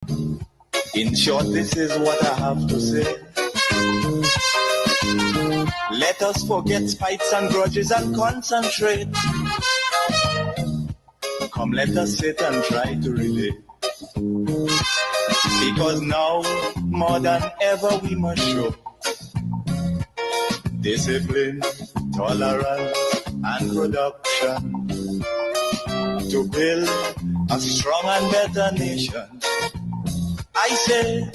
In short, this is what I have to say. Let us forget spites and grudges and concentrate. Come, let us sit and try to relate. Because now, more than ever, we must show discipline, tolerance, and production to build a strong and better nation. I say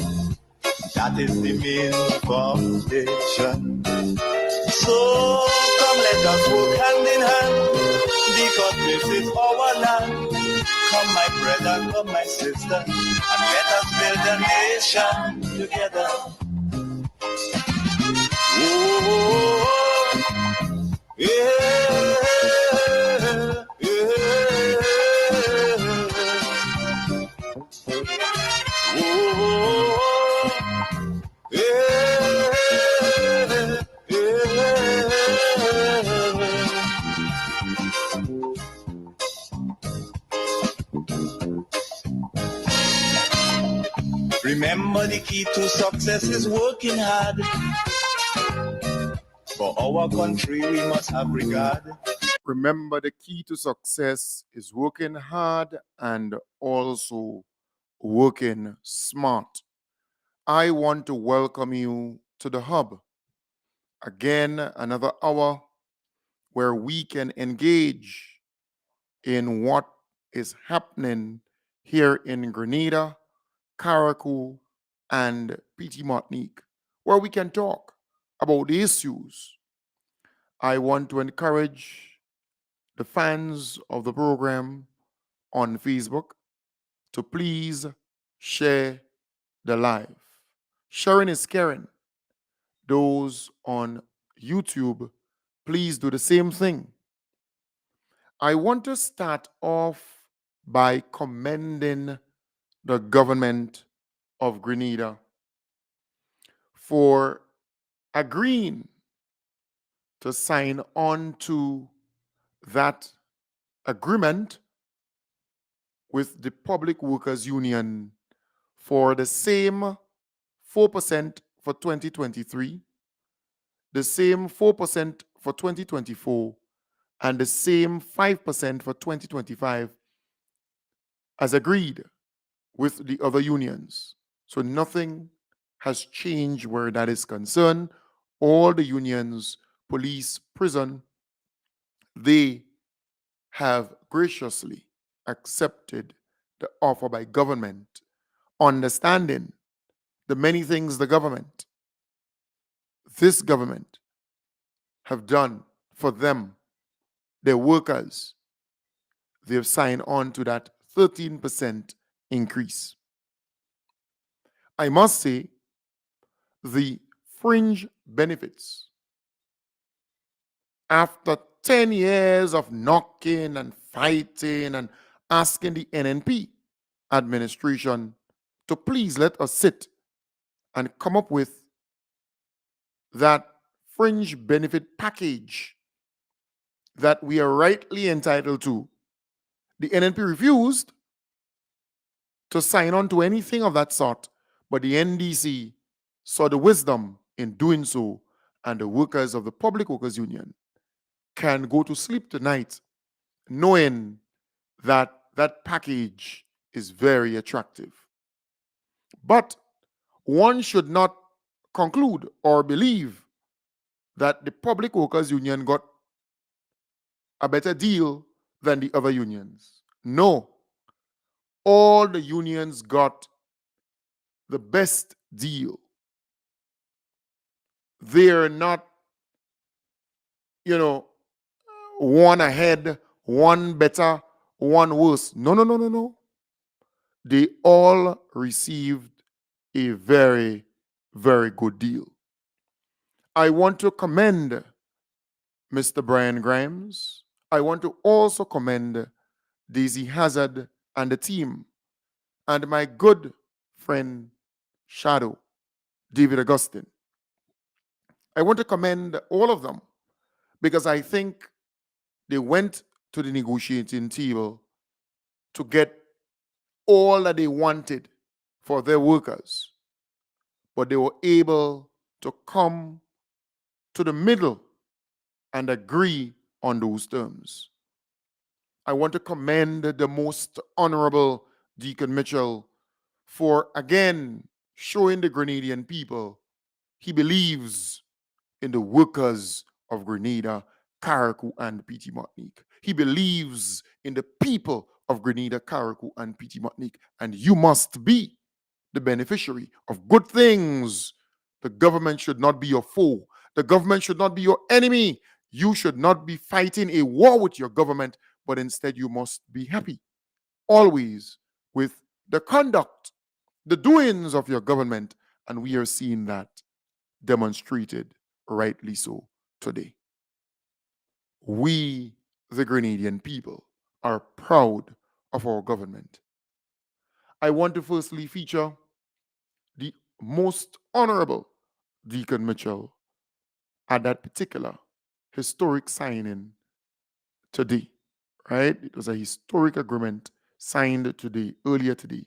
that is the main foundation. So come, let us work hand in hand, because this is our land. Come, my brother, come, my sister, and let us build a nation together. Oh, yeah, yeah. Remember, the key to success is working hard. For our country, we must have regard. Remember, the key to success is working hard and also working smart. I want to welcome you to the Hub. Again, another hour where we can engage in what is happening here in Grenada, Carriacou, and PT Martinique, where we can talk about the issues. I want to encourage the fans of the program on Facebook to please share the live. Sharing is caring. Those on YouTube, please do the same thing. I want to start off by commending the government of Grenada for agreeing to sign on to that agreement with the Public Workers Union for the same 4% for 2023, the same 4% for 2024, and the same 5% for 2025 as agreed with the other unions. So nothing has changed where that is concerned. All the unions, police, prison, they have graciously accepted the offer by government, understanding the many things this government have done for them, their workers. They have signed on to that 13% increase. I must say, the fringe benefits, after 10 years of knocking and fighting and asking the NNP administration to please let us sit and come up with that fringe benefit package that we are rightly entitled to, the NNP refused to sign on to anything of that sort, but the NDC saw the wisdom in doing so, and the workers of the Public Workers Union can go to sleep tonight knowing that that package is very attractive. But one should not conclude or believe that the Public Workers Union got a better deal than the other unions. No. All the unions got the best deal. They're not, one ahead, one better, one worse. No. They all received a very, very good deal. I want to commend Mr. Brian Grimes. I want to also commend Daisy Hazard and the team, and my good friend Shadow, David Augustine. I want to commend all of them because I think they went to the negotiating table to get all that they wanted for their workers, but they were able to come to the middle and agree on those terms. I want to commend the most honorable Deacon Mitchell for again showing the Grenadian people he believes in the workers of Grenada, Carriacou, and Petit Martinique. He believes in the people of Grenada, Carriacou, and Petit Martinique, and you must be the beneficiary of good things. The government should not be your foe. The government should not be your enemy. You should not be fighting a war with your government, but instead you must be happy always with the conduct, the doings of your government, and we are seeing that demonstrated rightly so today. We, the Grenadian people, are proud of our government. I want to firstly feature the most honorable Deacon Mitchell at that particular historic signing today, right? It was a historic agreement signed today, earlier today,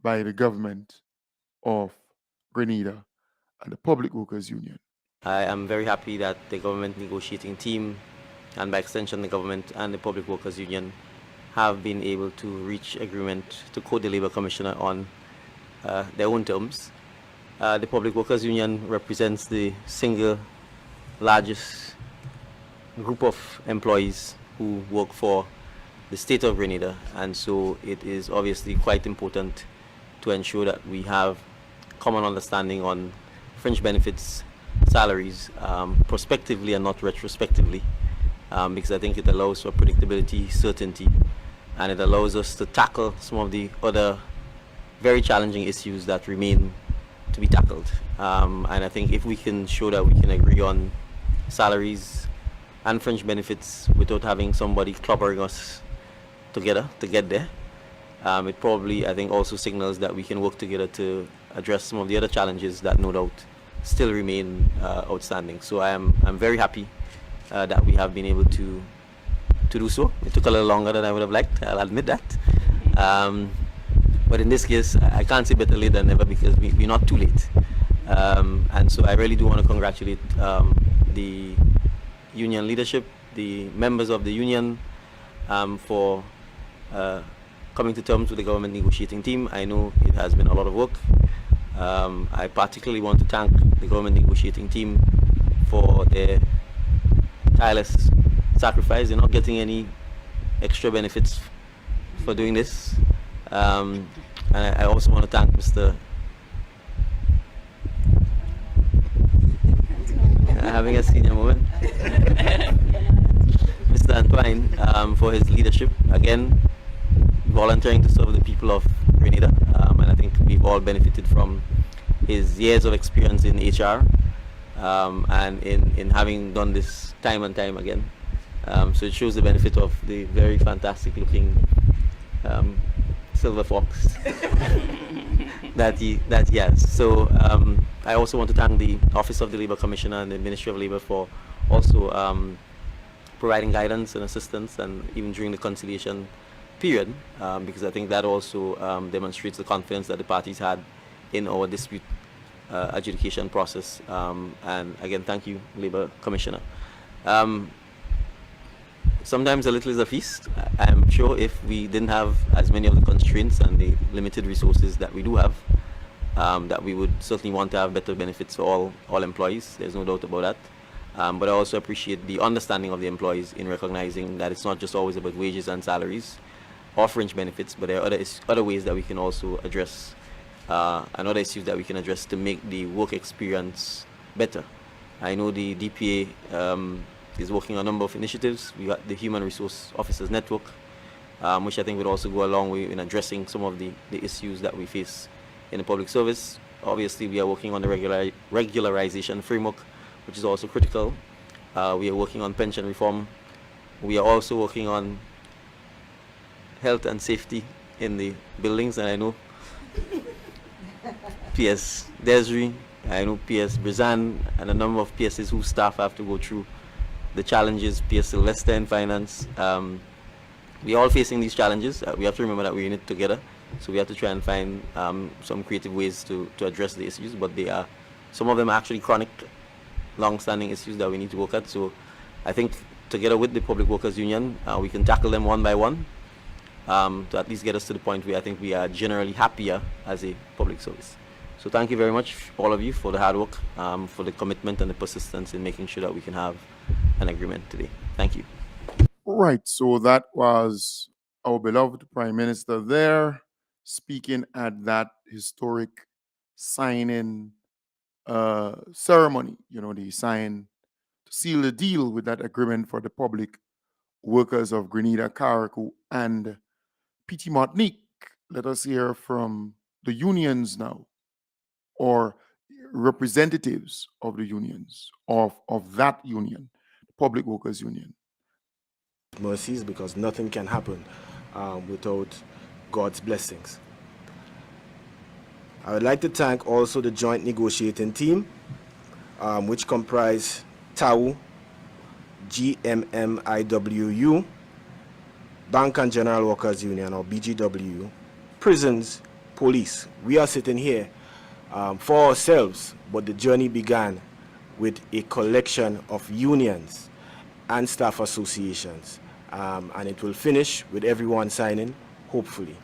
by the government of Grenada and the Public Workers Union. I am very happy that the government negotiating team, and by extension the government and the Public Workers Union, have been able to reach agreement to quote the Labour Commissioner on their own terms. The Public Workers Union represents the single largest group of employees who work for the state of Grenada, and so it is obviously quite important to ensure that we have common understanding on fringe benefits, salaries, prospectively and not retrospectively, because I think it allows for predictability, certainty, and it allows us to tackle some of the other very challenging issues that remain to be tackled. And I think if we can show that we can agree on salaries and fringe benefits without having somebody clobbering us together to get there, it probably, I think, also signals that we can work together to address some of the other challenges that no doubt still remain outstanding. So I'm very happy that we have been able to do so. It took a little longer than I would have liked, I'll admit that. But in this case, I can't say better late than never, because we're not too late. And so I really do want to congratulate the union leadership, the members of the union, for coming to terms with the government negotiating team. I know it has been a lot of work. I particularly want to thank the government negotiating team for their tireless sacrifice. They're not getting any extra benefits for doing this. And I also want to thank Mr. Having a senior moment. Mr. Antoine, for his leadership, again, volunteering to serve the people of Grenada. And I think we've all benefited from his years of experience in HR, and in having done this time and time again. So it shows the benefit of the very fantastic looking silver fox that he has. So I also want to thank the Office of the Labour Commissioner and the Ministry of Labour for also providing guidance and assistance, and even during the conciliation period, because I think that also demonstrates the confidence that the parties had in our dispute adjudication process. And again, thank you, Labour Commissioner. Sometimes a little is a feast. I'm sure if we didn't have as many of the constraints and the limited resources that we do have, that we would certainly want to have better benefits for all employees. There's no doubt about that. But I also appreciate the understanding of the employees in recognizing that it's not just always about wages and salaries or fringe benefits, but there are other ways that we can also address, and other issues that we can address to make the work experience better. I know the DPA is working on a number of initiatives. We got the Human Resource Officers Network, which I think would also go a long way in addressing some of the issues that we face in the public service. Obviously, we are working on the regularization framework, which is also critical. We are working on pension reform. We are also working on health and safety in the buildings, and I know PS Desri, I know PS Brizan, and a number of PSs whose staff have to go through the challenges, PS Sylvester in finance. We are all facing these challenges. We have to remember that we're in it together. So we have to try and find some creative ways to address the issues, but some of them are actually chronic, long-standing issues that we need to work at. So I think together with the Public Workers Union, we can tackle them one by one to at least get us to the point where I think we are generally happier as a public service. So thank you very much, all of you, for the hard work, for the commitment and the persistence in making sure that we can have an agreement today. Thank you. Right. So that was our beloved Prime Minister there speaking at that historic signing ceremony. You know, they signed to seal the deal with that agreement for the public workers of Grenada, Carriacou, and PT Martinique. Let us hear from the unions now, or representatives of the unions, of that union, the Public Workers Union. Mercies, because nothing can happen without God's blessings. I would like to thank also the joint negotiating team, which comprise TAU, GMMIWU, Bank and General Workers Union, or BGW, prisons, police. We are sitting here for ourselves, but the journey began with a collection of unions and staff associations, and it will finish with everyone signing, hopefully.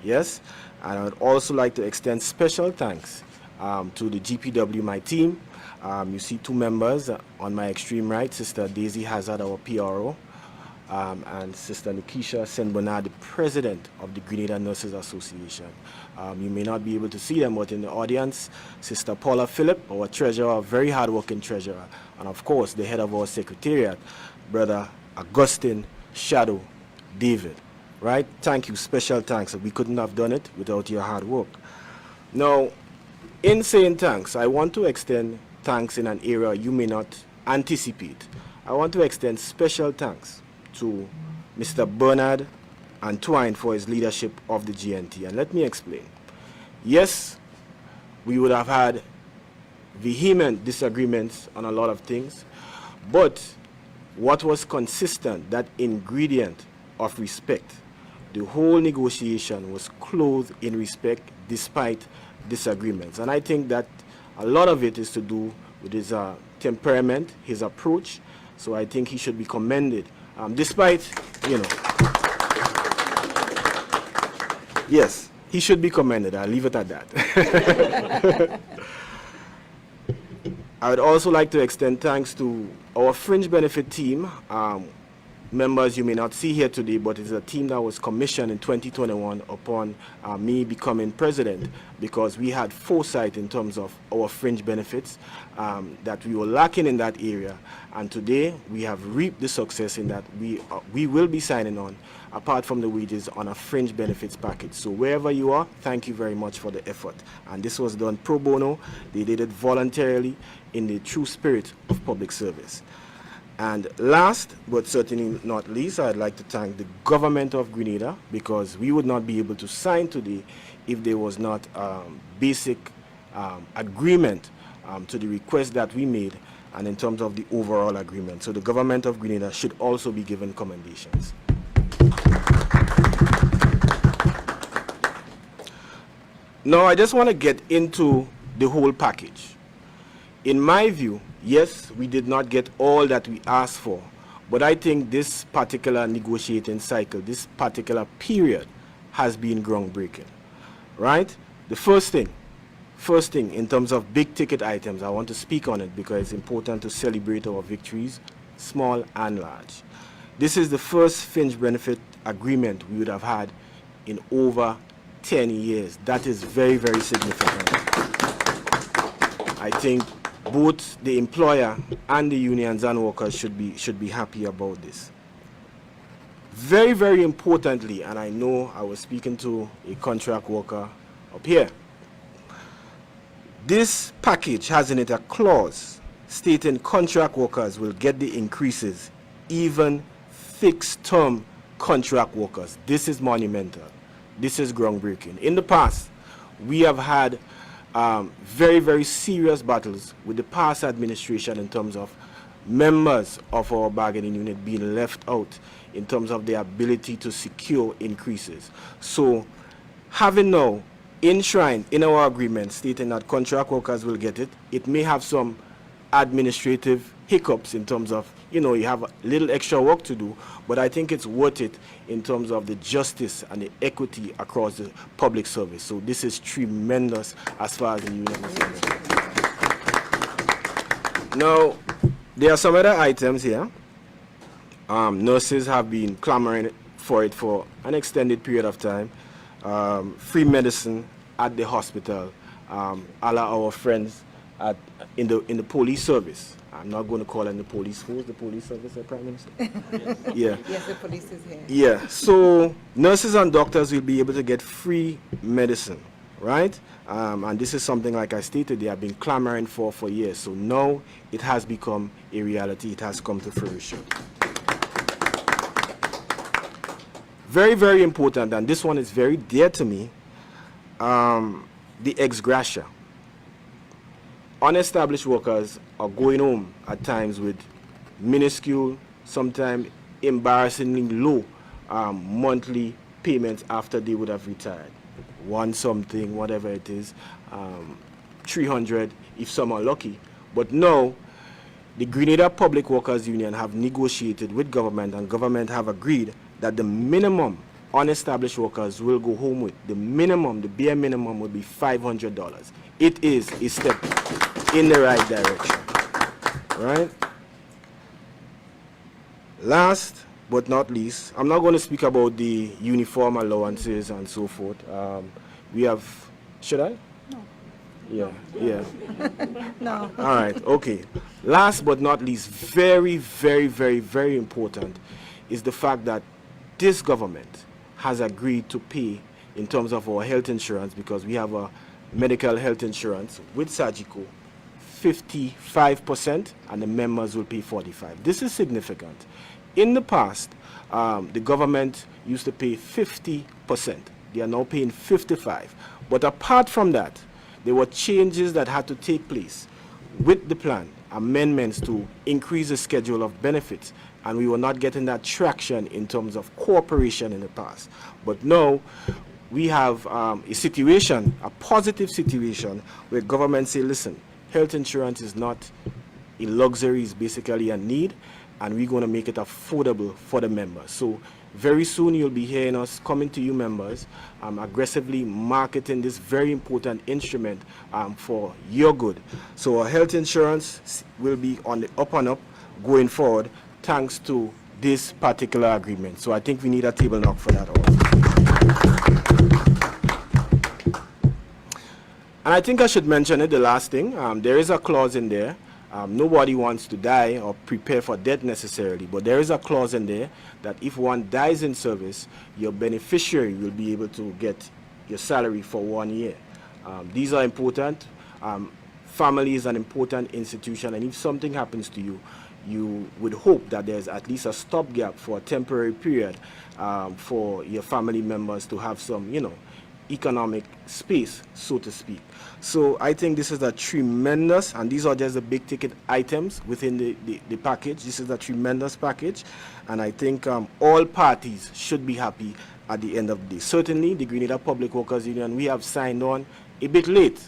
Yes, and I would also like to extend special thanks to the GPW, my team. You see two members on my extreme right, Sister Daisy Hazard, our PRO, and Sister Nikisha Saint Bernard, the President of the Grenada Nurses Association. You may not be able to see them, but in the audience, Sister Paula Phillip, our treasurer, very hardworking treasurer, and of course, the head of our secretariat, Brother Augustine Shadow David. Right? Thank you, special thanks. We couldn't have done it without your hard work. Now, in saying thanks, I want to extend thanks in an area you may not anticipate. I want to extend special thanks to Mr. Bernard Antoine for his leadership of the GNT. And let me explain. Yes, we would have had vehement disagreements on a lot of things, but what was consistent, that ingredient of respect. The whole negotiation was clothed in respect despite disagreements. And I think that a lot of it is to do with his temperament, his approach. So I think he should be commended, despite, you know. Yes, he should be commended. I'll leave it at that. I would also like to extend thanks to our fringe benefit team. Members you may not see here today, but it's a team that was commissioned in 2021 upon me becoming president, because we had foresight in terms of our fringe benefits that we were lacking in that area. And today we have reaped the success in that we will be signing on, apart from the wages, on a fringe benefits package. So wherever you are, thank you very much for the effort. And this was done pro bono. They did it voluntarily in the true spirit of public service. And last, but certainly not least, I'd like to thank the government of Grenada, because we would not be able to sign today if there was not basic agreement to the request that we made, and in terms of the overall agreement. So the government of Grenada should also be given commendations. Now, I just want to get into the whole package. In my view, yes, we did not get all that we asked for, but I think this particular negotiating cycle, this particular period, has been groundbreaking, right? The first thing in terms of big ticket items, I want to speak on it because it's important to celebrate our victories, small and large. This is the first fringe benefit agreement we would have had in over 10 years. That is very, very significant. I think both the employer and the unions and workers should be happy about this. Very, very importantly, and I know I was speaking to a contract worker up here, this package has in it a clause stating contract workers will get the increases, even fixed-term contract workers. This is monumental. This is groundbreaking. In the past, we have had very, very serious battles with the past administration in terms of members of our bargaining unit being left out in terms of their ability to secure increases. So having now enshrined in our agreement stating that contract workers will get it, it may have some administrative hiccups in terms of, you know, you have a little extra work to do, but I think it's worth it in terms of the justice and the equity across the public service. So this is tremendous as far as the union is concerned. Now, there are some other items here. Nurses have been clamoring for it for an extended period of time. Free medicine at the hospital, a la our friends in the police service. I'm not going to call it the police force, the police service, the Prime Minister. Yeah. Yes, the police is here. Yeah. So nurses and doctors will be able to get free medicine, right? And this is something, like I stated, they have been clamoring for years. So now it has become a reality. It has come to fruition. Very, very important, and this one is very dear to me, the ex gratia. Unestablished workers are going home at times with minuscule, sometimes embarrassingly low monthly payments after they would have retired. One something, whatever it is, 300 if some are lucky. But now, the Grenada Public Workers Union have negotiated with government, and government have agreed that the minimum unestablished workers will go home with, the minimum, the bare minimum will be $500. It is a step in the right direction, right? Last but not least, I'm not going to speak about the uniform allowances and so forth. We have, should I? No. Yeah, yeah. No. All right, okay. Last but not least, very, very, very, very important is the fact that this government has agreed to pay in terms of our health insurance, because we have a medical health insurance with Sagico, 55%, and the members will pay 45%. This is significant. In the past, the government used to pay 50%. They are now paying 55%. But apart from that, there were changes that had to take place with the plan, amendments to increase the schedule of benefits, and we were not getting that traction in terms of cooperation in the past. But now we have a situation, a positive situation, where government say, listen, health insurance is not a luxury, it's basically a need, and we're going to make it affordable for the members. So very soon you'll be hearing us coming to you members, aggressively marketing this very important instrument for your good. So our health insurance will be on the up and up going forward, thanks to this particular agreement. So I think we need a table knock for that also. And I think I should mention it, the last thing. There is a clause in there. Nobody wants to die or prepare for death necessarily, but there is a clause in there that if one dies in service, your beneficiary will be able to get your salary for 1 year. These are important. Family is an important institution, and if something happens to you, you would hope that there's at least a stopgap for a temporary period for your family members to have some, you know, economic space, so to speak. So I think this is a tremendous, and these are just the big ticket items within the package. This is a tremendous package, and I think all parties should be happy at the end of the day. Certainly, the Grenada Public Workers Union, we have signed on a bit late.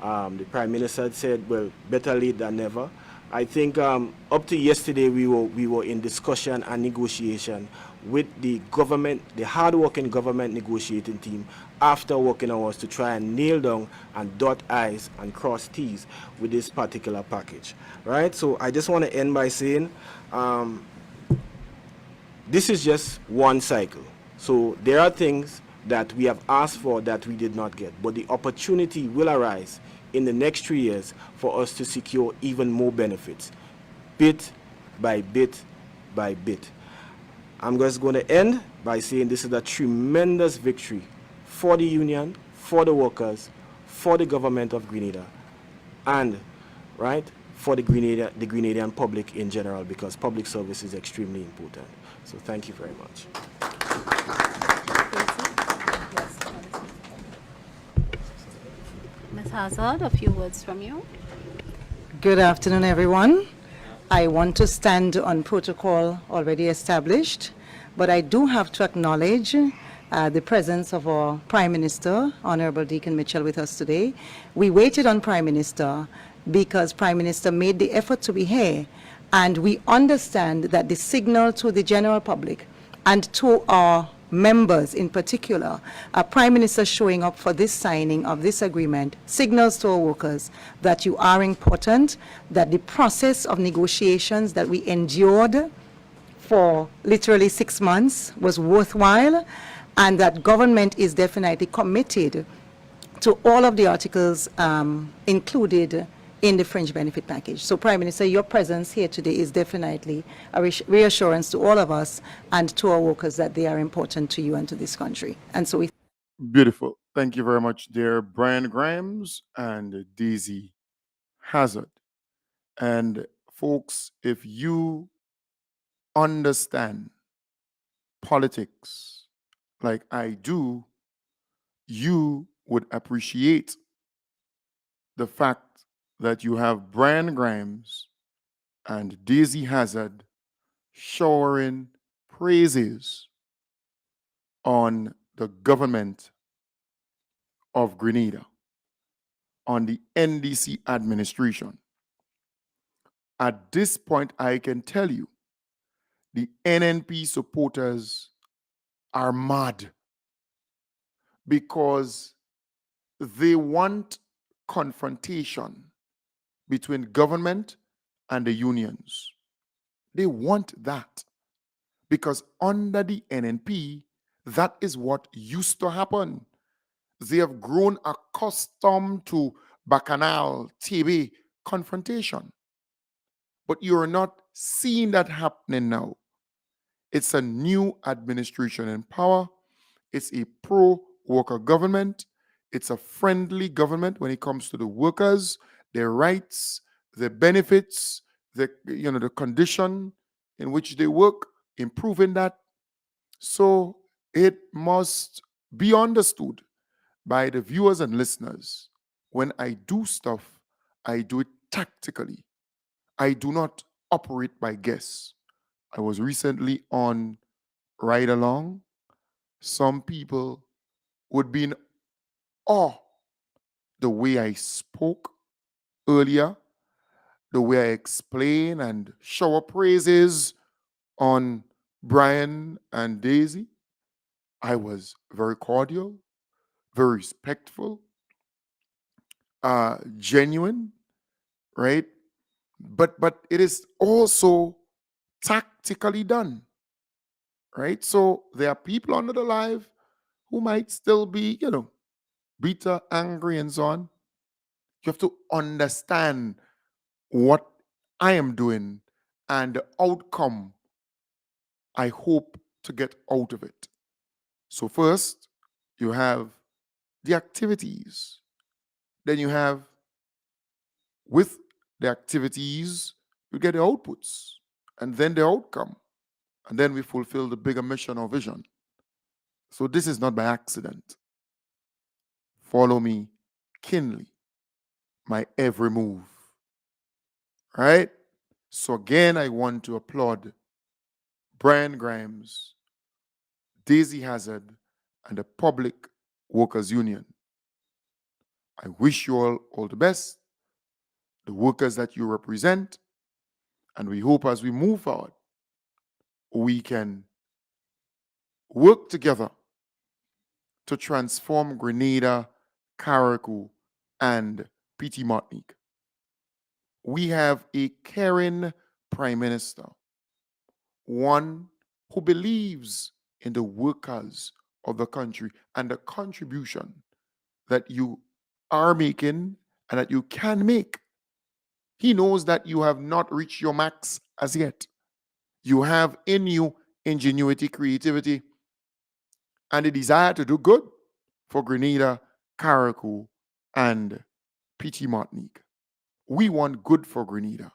The Prime Minister said, well, better late than never. I think up to yesterday we were in discussion and negotiation with the government, the hard-working government negotiating team, after working hours to try and nail down and dot I's and cross T's with this particular package, right? So I just want to end by saying this is just one cycle. So there are things that we have asked for that we did not get, but the opportunity will arise in the next 3 years for us to secure even more benefits, bit by bit by bit. I'm just going to end by saying this is a tremendous victory for the union, for the workers, for the government of Grenada, and right, for the Grenadian public in general, because public service is extremely important. So thank you very much. Ms. Hazard, a few words from you. Good afternoon, everyone. I want to stand on protocol already established, but I do have to acknowledge the presence of our Prime Minister, Honorable Deacon Mitchell, with us today. We waited on Prime Minister because Prime Minister made the effort to be here, and we understand that the signal to the general public and to our members in particular, a Prime Minister showing up for this signing of this agreement signals to our workers that you are important, that the process of negotiations that we endured for literally 6 months was worthwhile, and that government is definitely committed to all of the articles included in the fringe benefit package. So, Prime Minister, your presence here today is definitely a reassurance to all of us and to our workers that they are important to you and to this country. And so we Beautiful. Thank you very much, dear Brian Grimes and Daisy Hazard. And folks, if you understand politics like I do, you would appreciate the fact that you have Brian Grimes and Daisy Hazard showering praises on the government of Grenada, on the NDC administration. At this point, I can tell you the NNP supporters are mad because they want confrontation between government and the unions. They want that because under the NNP, that is what used to happen. They have grown accustomed to bacchanal, TV confrontation. But you're not seeing that happening now. It's a new administration in power. It's a pro-worker government. It's a friendly government when it comes to the workers, their rights, their benefits, the condition in which they work, improving that. So it must be understood by the viewers and listeners. When I do stuff, I do it tactically. I do not operate by guess. I was recently on Ride Along. Some people would be in awe the way I spoke earlier, the way I explain and shower praises on Brian and Daisy. I was very cordial, very respectful, genuine, right? But it is also tactically done, right? So there are people under the live who might still be, bitter, angry, and so on. You have to understand what I am doing and the outcome I hope to get out of it. So, first, you have the activities. Then you have, with the activities, you get the outputs and then the outcome. And then we fulfill the bigger mission or vision. So, this is not by accident. Follow me keenly, my every move. Right? So, again, I want to applaud Brian Grimes, Daisy Hazard, and the Public Workers Union. I wish you all the best, the workers that you represent, and we hope as we move forward, we can work together to transform Grenada, Carriacou, and PT Martinique. We have a caring Prime Minister, one who believes in the workers of the country and the contribution that you are making and that you can make. He knows that you have not reached your max as yet. You have in you ingenuity, creativity, and a desire to do good for Grenada, Carriacou, and PT Martinique. We want good for Grenada.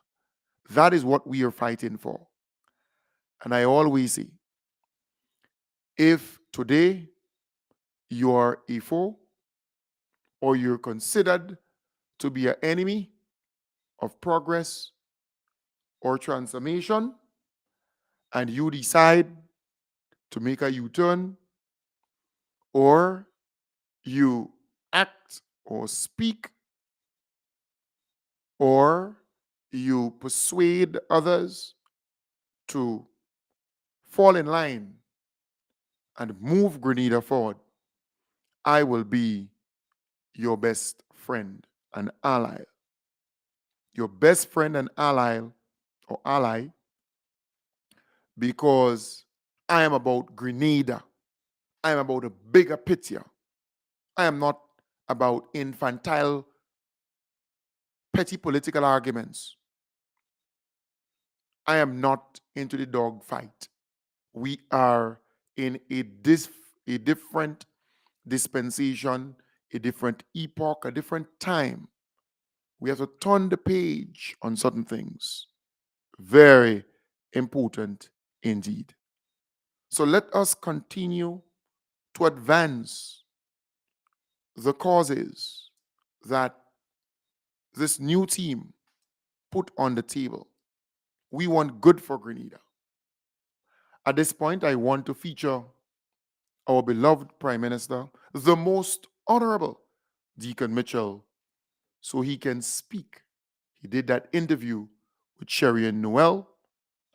That is what we are fighting for. And I always say, if today you are a foe or you're considered to be an enemy of progress or transformation, and you decide to make a U-turn or you act or speak, or you persuade others to fall in line and move Grenada forward, I will be your best friend and ally. Your best friend and ally, because I am about Grenada. I am about a bigger picture. I am not about infantile, petty political arguments. I am not into the dog fight. We are in a different dispensation, a different epoch, a different time. We have to turn the page on certain things. Very important indeed. So let us continue to advance the causes that this new team put on the table. We want good for Grenada. At this point, I want to feature our beloved Prime Minister, the most honorable Deacon Mitchell, so he can speak. He did that interview with Sherry and Noel,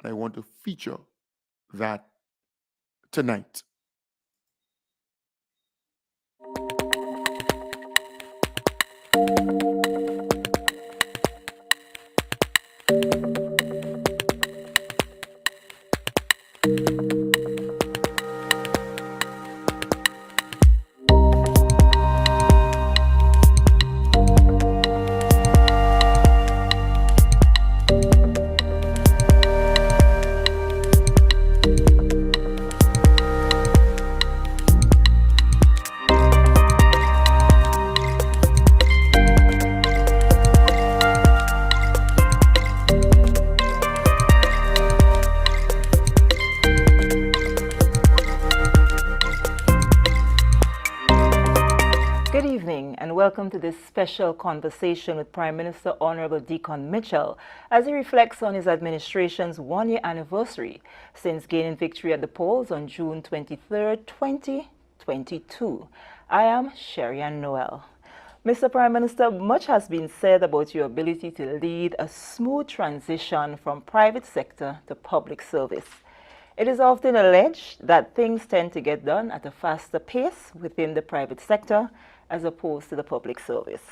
and I want to feature that tonight. Good evening and welcome to this special conversation with Prime Minister Honorable Deacon Mitchell as he reflects on his administration's one-year anniversary since gaining victory at the polls on June 23, 2022. I am Sherry Ann Noel. Mr. Prime Minister, much has been said about your ability to lead a smooth transition from private sector to public service. It is often alleged that things tend to get done at a faster pace within the private sector as opposed to the public service.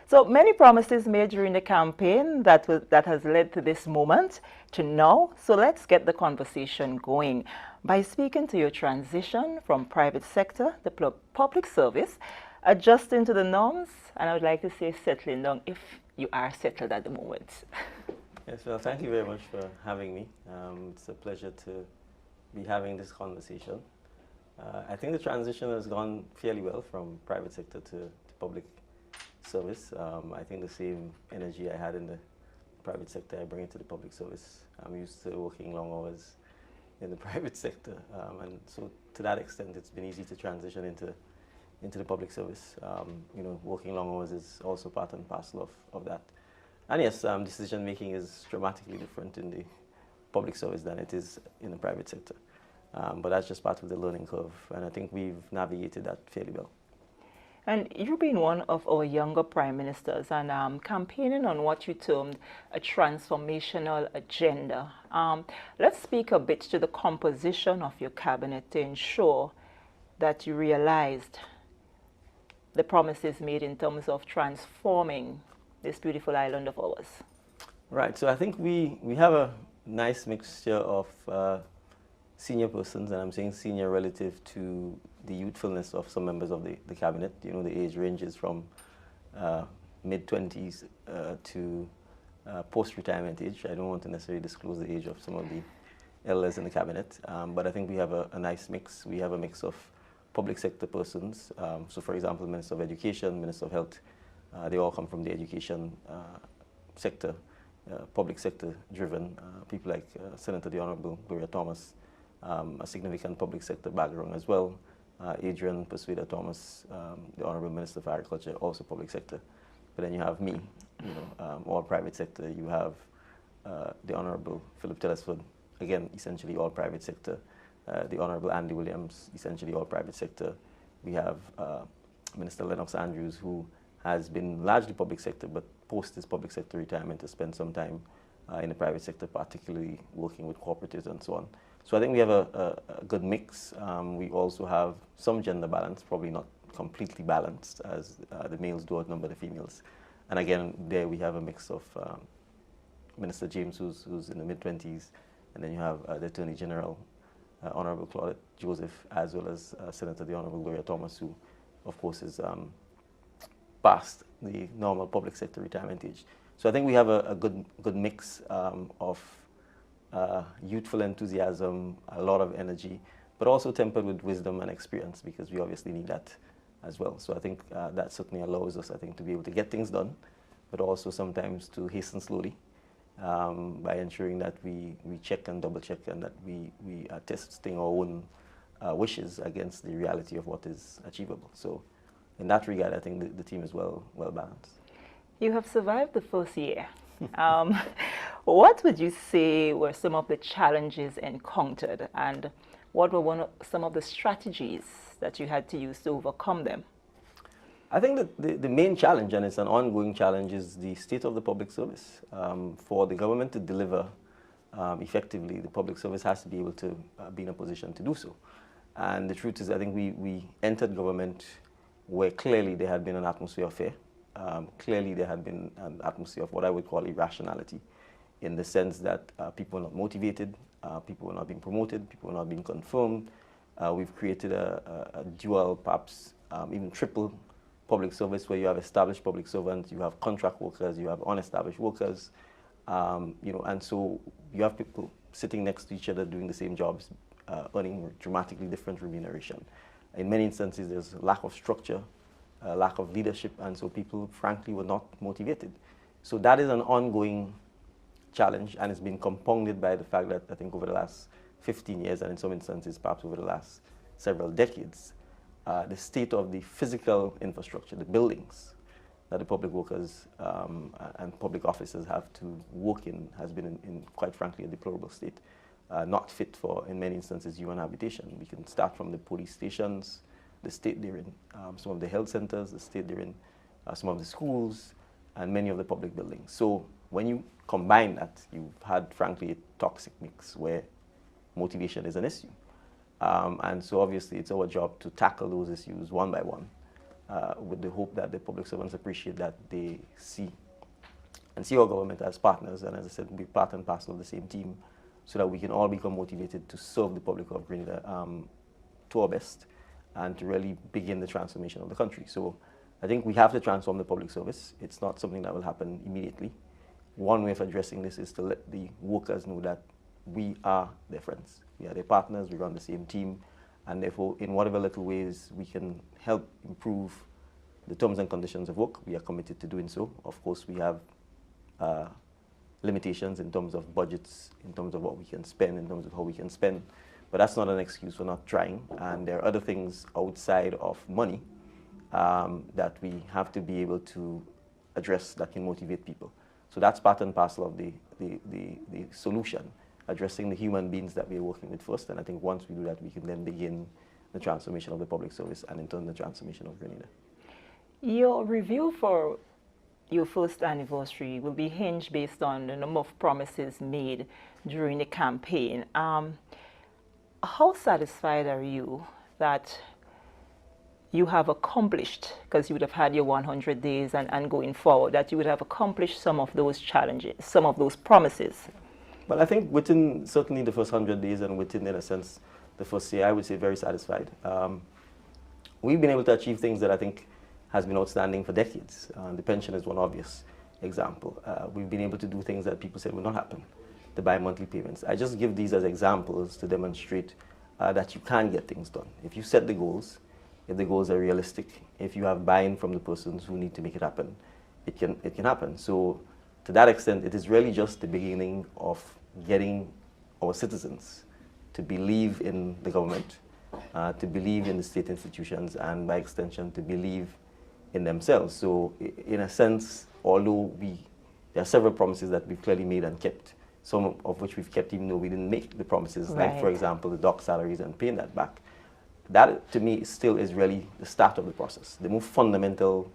So many promises made during the campaign that has led to this moment to now. So let's get the conversation going by speaking to your transition from private sector to public service, adjusting to the norms, and I would like to say settling down if you are settled at the moment. Yes, well, thank you very much for having me. It's a pleasure to be having this conversation. I think the transition has gone fairly well from private sector to public service. I think the same energy I had in the private sector, I bring it to the public service. I'm used to working long hours in the private sector, and so to that extent, it's been easy to transition into the public service. Working long hours is also part and parcel of that. And yes, decision making is dramatically different in the public service than it is in the private sector. But that's just part of the learning curve, and I think we've navigated that fairly well. And you've been one of our younger prime ministers and campaigning on what you termed a transformational agenda. Let's speak a bit to the composition of your cabinet to ensure that you realized the promises made in terms of transforming this beautiful island of ours. Right, so I think we have a nice mixture of senior persons, and I'm saying senior relative to the youthfulness of some members of the cabinet. You know, the age ranges from mid-20s to post-retirement age. I don't want to necessarily disclose the age of some of the elders in the cabinet, but I think we have a nice mix. We have a mix of public sector persons. So for example, Minister of Education, Minister of Health, they all come from the education sector, public sector driven. People like Senator the Honorable Gloria Thomas, a significant public sector background as well. Adrian Persuader Thomas, the Honorable Minister of Agriculture, also public sector. But then you have me, all private sector. You have the Honorable Philip Telesford, again, essentially all private sector. the Honorable Andy Williams, essentially all private sector. We have Minister Lennox Andrews, who has been largely public sector, but post his public sector retirement has spent some time in the private sector, particularly working with cooperatives and so on. So I think we have a good mix. We also have some gender balance, probably not completely balanced, as the males do outnumber the females. And again, there we have a mix of Minister James, who's in the mid-20s, and then you have the Attorney General, Honorable Claudette Joseph, as well as Senator the Honorable Gloria Thomas, who, of course, is past the normal public sector retirement age. So I think we have a good mix of youthful enthusiasm, a lot of energy, but also tempered with wisdom and experience, because we obviously need that as well. So I think that certainly allows us, I think, to be able to get things done, but also sometimes to hasten slowly by ensuring that we check and double check, and that we are testing our own wishes against the reality of what is achievable. So in that regard, I think the team is well balanced. You have survived the first year. What would you say were some of the challenges encountered, and what were some of the strategies that you had to use to overcome them? I think that the main challenge, and it's an ongoing challenge, is the state of the public service. For the government to deliver effectively, the public service has to be able to be in a position to do so. And the truth is, I think we entered government where clearly there had been an atmosphere of fear. Clearly there had been an atmosphere of what I would call irrationality, in the sense that people were not motivated, people were not being promoted, people were not being confirmed. We've created a dual, perhaps even triple public service, where you have established public servants, you have contract workers, you have unestablished workers, and so you have people sitting next to each other doing the same jobs, earning dramatically different remuneration. In many instances, there's a lack of structure, a lack of leadership, and so people, frankly, were not motivated. So that is an ongoing challenge, and it's been compounded by the fact that I think over the last 15 years, and in some instances, perhaps over the last several decades, the state of the physical infrastructure, the buildings that the public workers and public officers have to work in, has been in quite frankly, a deplorable state. Not fit for, in many instances, human habitation. We can start from the police stations, the state they're in, some of the health centers, the state they're in, some of the schools, and many of the public buildings. So when you combine that, you've had, frankly, a toxic mix where motivation is an issue. And so obviously it's our job to tackle those issues one by one, with the hope that the public servants appreciate that they see our government as partners, and as I said, be part and parcel of the same team, so that we can all become motivated to serve the public of Grenada to our best, and to really begin the transformation of the country. So I think we have to transform the public service. It's not something that will happen immediately. One way of addressing this is to let the workers know that we are their friends. We are their partners, we run the same team, and therefore, in whatever little ways we can help improve the terms and conditions of work, we are committed to doing so. Of course, we have limitations in terms of budgets, in terms of what we can spend, in terms of how we can spend, but that's not an excuse for not trying. And there are other things outside of money that we have to be able to address that can motivate people. So that's part and parcel of the solution, addressing the human beings that we are working with first. And I think once we do that, we can then begin the transformation of the public service, and in turn the transformation of Grenada. Your review for your first anniversary will be hinged based on the number of promises made during the campaign. How satisfied are you that you have accomplished, because you would have had your 100 days and going forward, that you would have accomplished some of those challenges, some of those promises? Well, I think within certainly the first 100 days and within, in a sense, the first year, I would say very satisfied. We've been able to achieve things that I think has been outstanding for decades. The pension is one obvious example. We've been able to do things that people said would not happen, the bi-monthly payments. I just give these as examples to demonstrate that you can get things done. If you set the goals, if the goals are realistic, if you have buy-in from the persons who need to make it happen, it can happen. So to that extent, it is really just the beginning of getting our citizens to believe in the government, to believe in the state institutions, and by extension, to believe in themselves. So in a sense, although there are several promises that we've clearly made and kept, some of which we've kept even though we didn't make the promises, like, for example, the dock salaries and paying that back. That, to me, still is really the start of the process. The more fundamental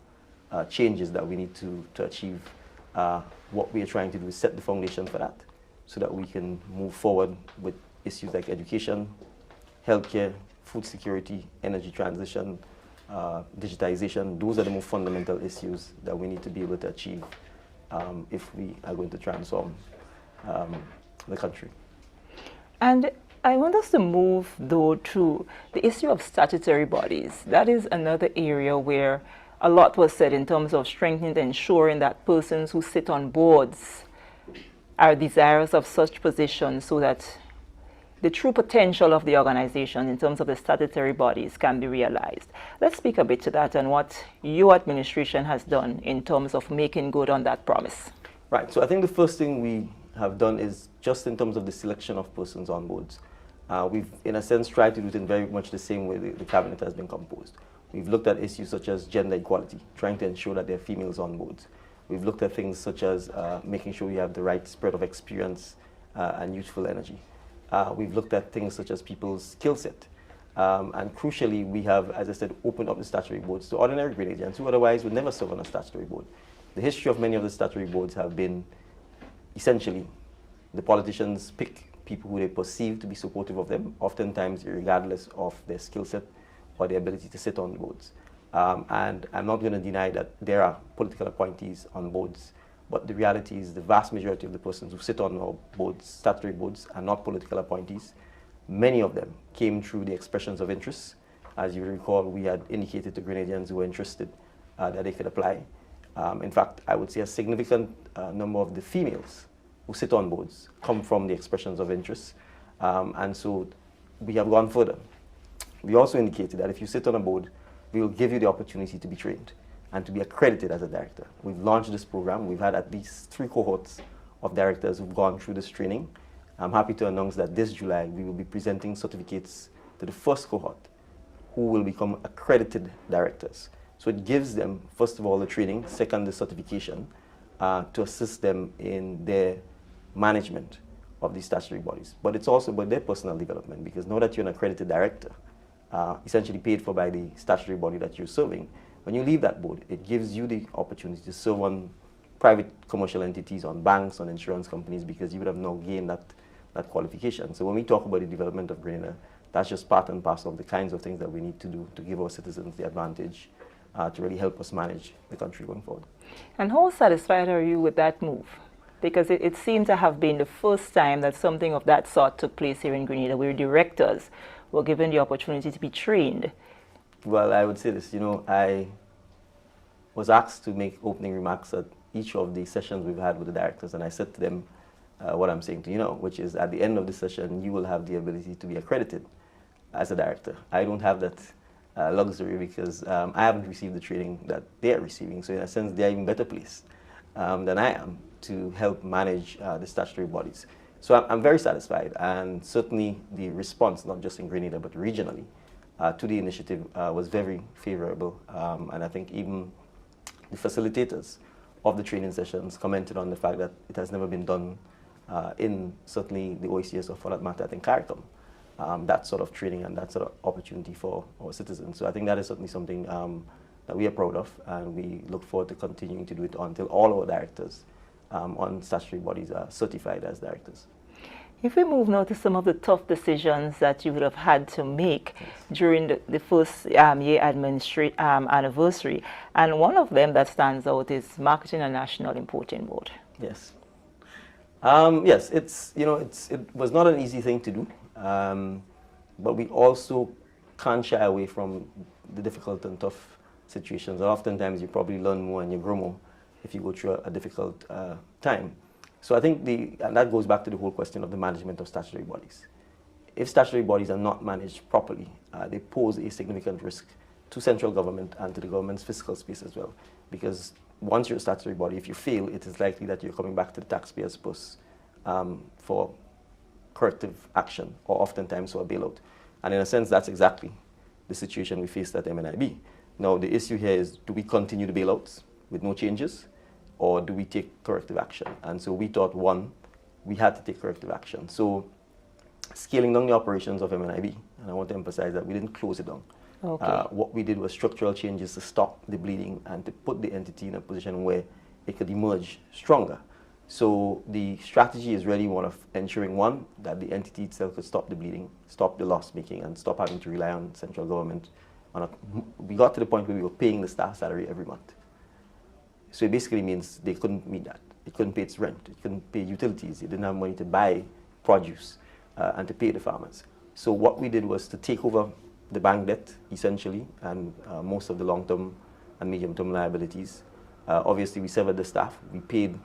changes that we need to achieve, what we are trying to do is set the foundation for that so that we can move forward with issues like education, healthcare, food security, energy transition, digitization. Those are the more fundamental issues that we need to be able to achieve if we are going to transform the country. And I want us to move, though, to the issue of statutory bodies. That is another area where a lot was said in terms of strengthening and ensuring that persons who sit on boards are desirous of such positions so that the true potential of the organization in terms of the statutory bodies can be realized. Let's speak a bit to that and what your administration has done in terms of making good on that promise. Right, so I think the first thing we have done is just in terms of the selection of persons on boards. We've, in a sense, tried to do it in very much the same way the cabinet has been composed. We've looked at issues such as gender equality, trying to ensure that there are females on boards. We've looked at things such as making sure we have the right spread of experience and youthful energy. We've looked at things such as people's skill set. And crucially, we have, as I said, opened up the statutory boards to ordinary Grenadians who otherwise would never serve on a statutory board. The history of many of the statutory boards have been essentially the politicians pick people who they perceive to be supportive of them, oftentimes regardless of their skill set or their ability to sit on boards. And I'm not going to deny that there are political appointees on boards, but the reality is the vast majority of the persons who sit on our boards, statutory boards, are not political appointees. Many of them came through the expressions of interest. As you recall, we had indicated to Grenadians who were interested that they could apply. In fact, I would say a significant number of the females who sit on boards come from the expressions of interest. And so we have gone further. We also indicated that if you sit on a board, we will give you the opportunity to be trained and to be accredited as a director. We've launched this program. We've had at least 3 cohorts of directors who've gone through this training. I'm happy to announce that this July, we will be presenting certificates to the first cohort who will become accredited directors. So it gives them, first of all, the training, second, the certification, to assist them in their management of these statutory bodies. But it's also about their personal development, because now that you're an accredited director, essentially paid for by the statutory body that you're serving, when you leave that board, it gives you the opportunity to serve on private commercial entities, on banks, on insurance companies, because you would have now gained that qualification. So when we talk about the development of Grenada, that's just part and parcel of the kinds of things that we need to do to give our citizens the advantage to really help us manage the country going forward. And how satisfied are you with that move? Because it seemed to have been the first time that something of that sort took place here in Grenada, where directors were given the opportunity to be trained. Well, I would say this, I was asked to make opening remarks at each of the sessions we've had with the directors, and I said to them what I'm saying to you now, which is at the end of the session, you will have the ability to be accredited as a director. I don't have that luxury because I haven't received the training that they're receiving, so in a sense, they're even better placed than I am to help manage the statutory bodies. So I'm very satisfied, and certainly the response, not just in Grenada, but regionally, to the initiative was very favorable. And I think even the facilitators of the training sessions commented on the fact that it has never been done in certainly the OECS, or for that matter, I think CARICOM, that sort of training and that sort of opportunity for our citizens. So I think that is certainly something that we are proud of, and we look forward to continuing to do it until all our directors on statutory bodies are certified as directors. If we move now to some of the tough decisions that you would have had to make during the first year anniversary, and one of them that stands out is marketing a national importing board. Yes. Yes, it was not an easy thing to do, but we also can't shy away from the difficult and tough situations. And oftentimes you probably learn more and you grow more if you go through a difficult time. So I think and that goes back to the whole question of the management of statutory bodies. If statutory bodies are not managed properly, they pose a significant risk to central government and to the government's fiscal space as well. Because once you're a statutory body, if you fail, it is likely that you're coming back to the taxpayers' purse for corrective action, or oftentimes for a bailout. And in a sense, that's exactly the situation we faced at MNIB. Now, the issue here is, do we continue the bailouts with no changes, or do we take corrective action? And so we thought, one, we had to take corrective action. So scaling down the operations of MNIB, and I want to emphasize that we didn't close it down. Okay. What we did was structural changes to stop the bleeding and to put the entity in a position where it could emerge stronger. So the strategy is really one of ensuring, one, that the entity itself could stop the bleeding, stop the loss making, and stop having to rely on central government. We got to the point where we were paying the staff salary every month. So it basically means they couldn't meet that. It couldn't pay its rent. It couldn't pay utilities. It didn't have money to buy produce and to pay the farmers. So what we did was to take over the bank debt, essentially, and most of the long-term and medium-term liabilities. Obviously, we severed the staff. We paid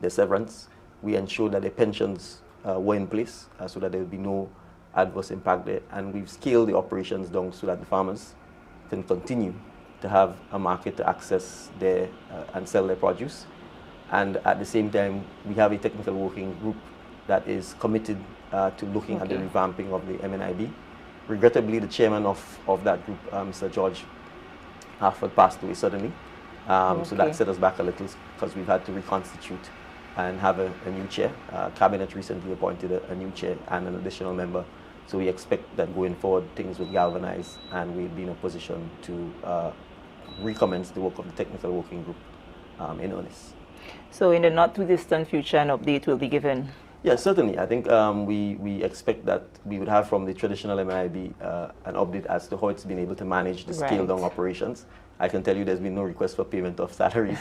their severance. We ensured that their pensions were in place so that there would be no adverse impact there. And we've scaled the operations down so that the farmers can continue to have a market to access their and sell their produce. And at the same time, we have a technical working group that is committed to looking at the revamping of the MNIB. Regrettably, the chairman of that group, Mr. George Harford, passed away suddenly. So that set us back a little because we've had to reconstitute and have a new chair. Cabinet recently appointed a new chair and an additional member. So we expect that going forward, things will galvanize and we'll be in a position to recommence the work of the technical working group in earnest. So in the not too distant future, an update will be given? Yes, certainly. I think we expect that we would have from the traditional MIB an update as to how it's been able to manage the scaled down operations. I can tell you there's been no request for payment of salaries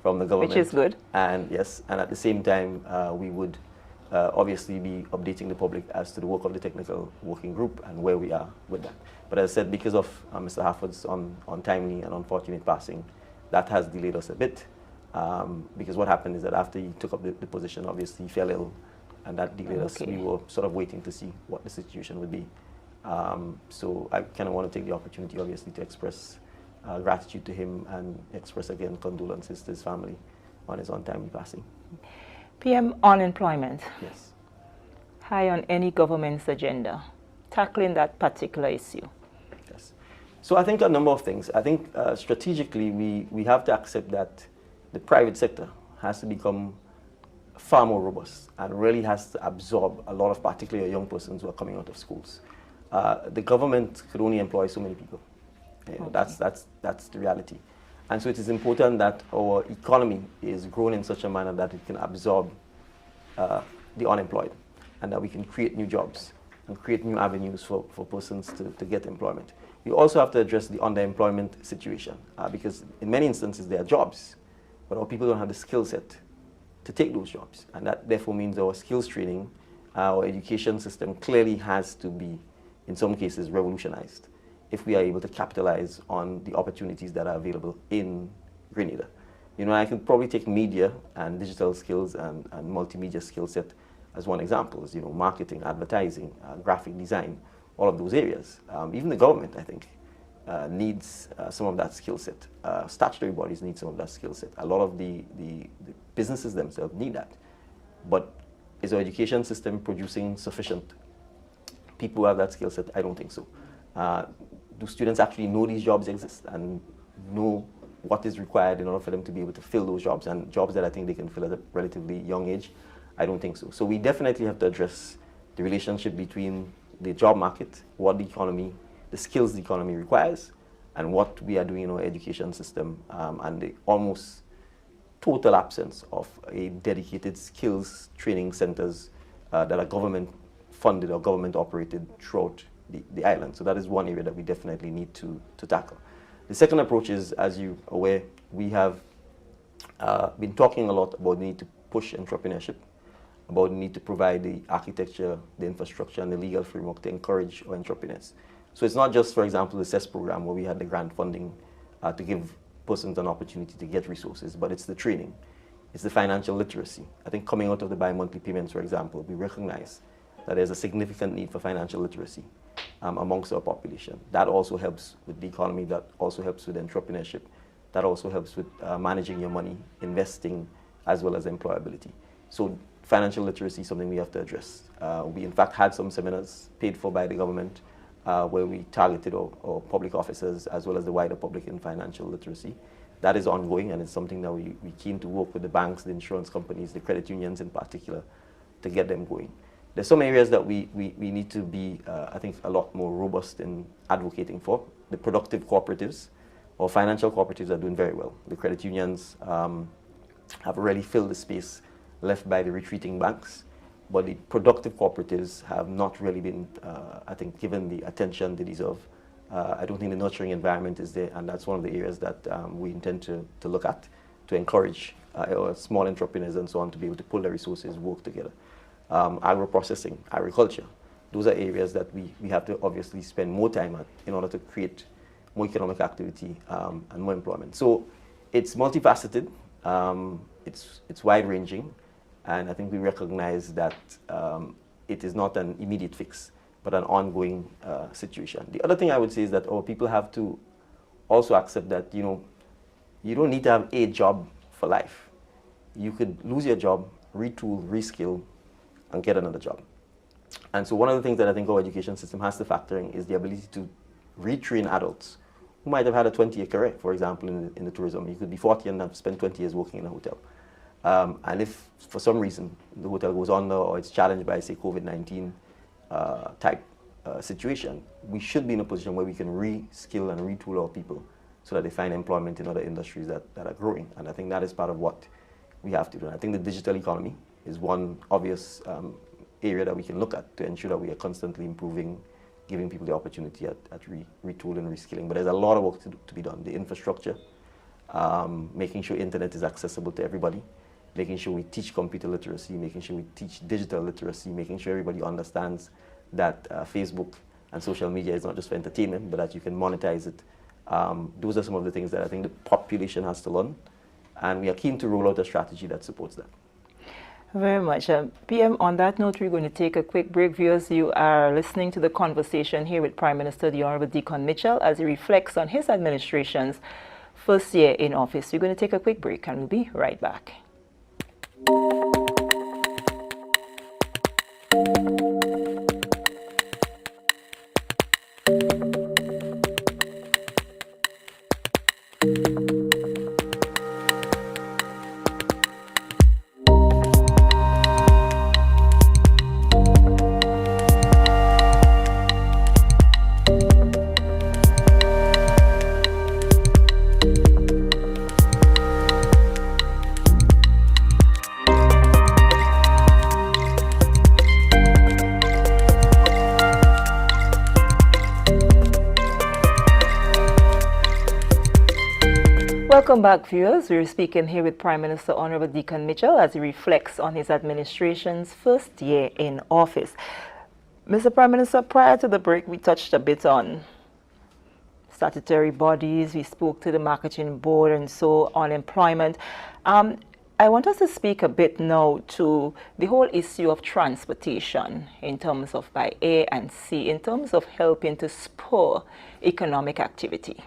from the government. Which is good. And yes, and at the same time, we would obviously be updating the public as to the work of the technical working group and where we are with that. But as I said, because of Mr. Harford's untimely and unfortunate passing, that has delayed us a bit. Because what happened is that after he took up the position, obviously he fell ill, and that delayed us. We were sort of waiting to see what the situation would be. So I kind of want to take the opportunity, obviously, to express gratitude to him and express again condolences to his family on his untimely passing. PM, unemployment. Yes. High on any government's agenda, tackling that particular issue. Yes. So I think a number of things. I think strategically we have to accept that the private sector has to become far more robust and really has to absorb a lot of particularly young persons who are coming out of schools. The government could only employ so many people. You know, that's the reality. And so it is important that our economy is grown in such a manner that it can absorb the unemployed and that we can create new jobs and create new avenues for persons to get employment. We also have to address the underemployment situation because in many instances there are jobs, but our people don't have the skill set to take those jobs. And that therefore means our skills training, our education system clearly has to be, in some cases, revolutionized if we are able to capitalize on the opportunities that are available in Grenada. You know, I can probably take media and digital skills and multimedia skill set as one example, you know, marketing, advertising, graphic design, all of those areas. Even the government, I think, needs some of that skill set. Statutory bodies need some of that skill set. A lot of the businesses themselves need that. But is our education system producing sufficient people who have that skill set? I don't think so. Do students actually know these jobs exist and know what is required in order for them to be able to fill those jobs, and jobs that I think they can fill at a relatively young age? I don't think so. So we definitely have to address the relationship between the job market, what the economy, the skills the economy requires, and what we are doing in our education system, and the almost total absence of a dedicated skills training centers that are government funded or government operated throughout the island. So that is one area that we definitely need to tackle. The second approach is, as you're aware, we have been talking a lot about the need to push entrepreneurship, about the need to provide the architecture, the infrastructure, and the legal framework to encourage our entrepreneurs. So it's not just, for example, the CES program where we had the grant funding to give persons an opportunity to get resources, but it's the training, it's the financial literacy. I think coming out of the bi-monthly payments, for example, we recognize that there's a significant need for financial literacy amongst our population. That also helps with the economy, that also helps with entrepreneurship, that also helps with managing your money, investing, as well as employability. So financial literacy is something we have to address. We in fact had some seminars paid for by the government where we targeted our public officers as well as the wider public in financial literacy. That is ongoing, and it's something that we're keen to work with the banks, the insurance companies, the credit unions in particular, to get them going. There's some areas that we need to be, I think, a lot more robust in advocating for. The productive cooperatives or financial cooperatives are doing very well. The credit unions have already filled the space left by the retreating banks, but the productive cooperatives have not really been, I think, given the attention they deserve. I don't think the nurturing environment is there, and that's one of the areas that we intend to look at, to encourage small entrepreneurs and so on to be able to pull their resources, work together. Agro-processing, agriculture, those are areas that we have to obviously spend more time at in order to create more economic activity and more employment. So it's multifaceted, it's wide-ranging, and I think we recognize that it is not an immediate fix, but an ongoing situation. The other thing I would say is that our people have to also accept that, you know, you don't need to have a job for life. You could lose your job, retool, reskill, and get another job. And so one of the things that I think our education system has to factor in is the ability to retrain adults who might have had a 20-year career, for example, in the tourism. You could be 40 and have spent 20 years working in a hotel. And if for some reason the hotel goes under or it's challenged by, say, COVID-19 type situation, we should be in a position where we can reskill and retool our people so that they find employment in other industries that are growing. And I think that is part of what we have to do. And I think the digital economy is one obvious area that we can look at to ensure that we are constantly improving, giving people the opportunity at retool and reskilling. But there's a lot of work to be done. The infrastructure, making sure internet is accessible to everybody, making sure we teach computer literacy, making sure we teach digital literacy, making sure everybody understands that Facebook and social media is not just for entertainment, but that you can monetize it. Those are some of the things that I think the population has to learn, and we are keen to roll out a strategy that supports that. Very much. PM, on that note, we're going to take a quick break. Viewers, you are listening to the conversation here with Prime Minister the Honorable Deacon Mitchell as he reflects on his administration's first year in office. We're going to take a quick break and we'll be right back. Welcome back, viewers. We're speaking here with Prime Minister Honorable Deacon Mitchell as he reflects on his administration's first year in office. Mr. Prime Minister, prior to the break, we touched a bit on statutory bodies. We spoke to the marketing board and so on employment. I want us to speak a bit now to the whole issue of transportation in terms of by air and sea, in terms of helping to spur economic activity.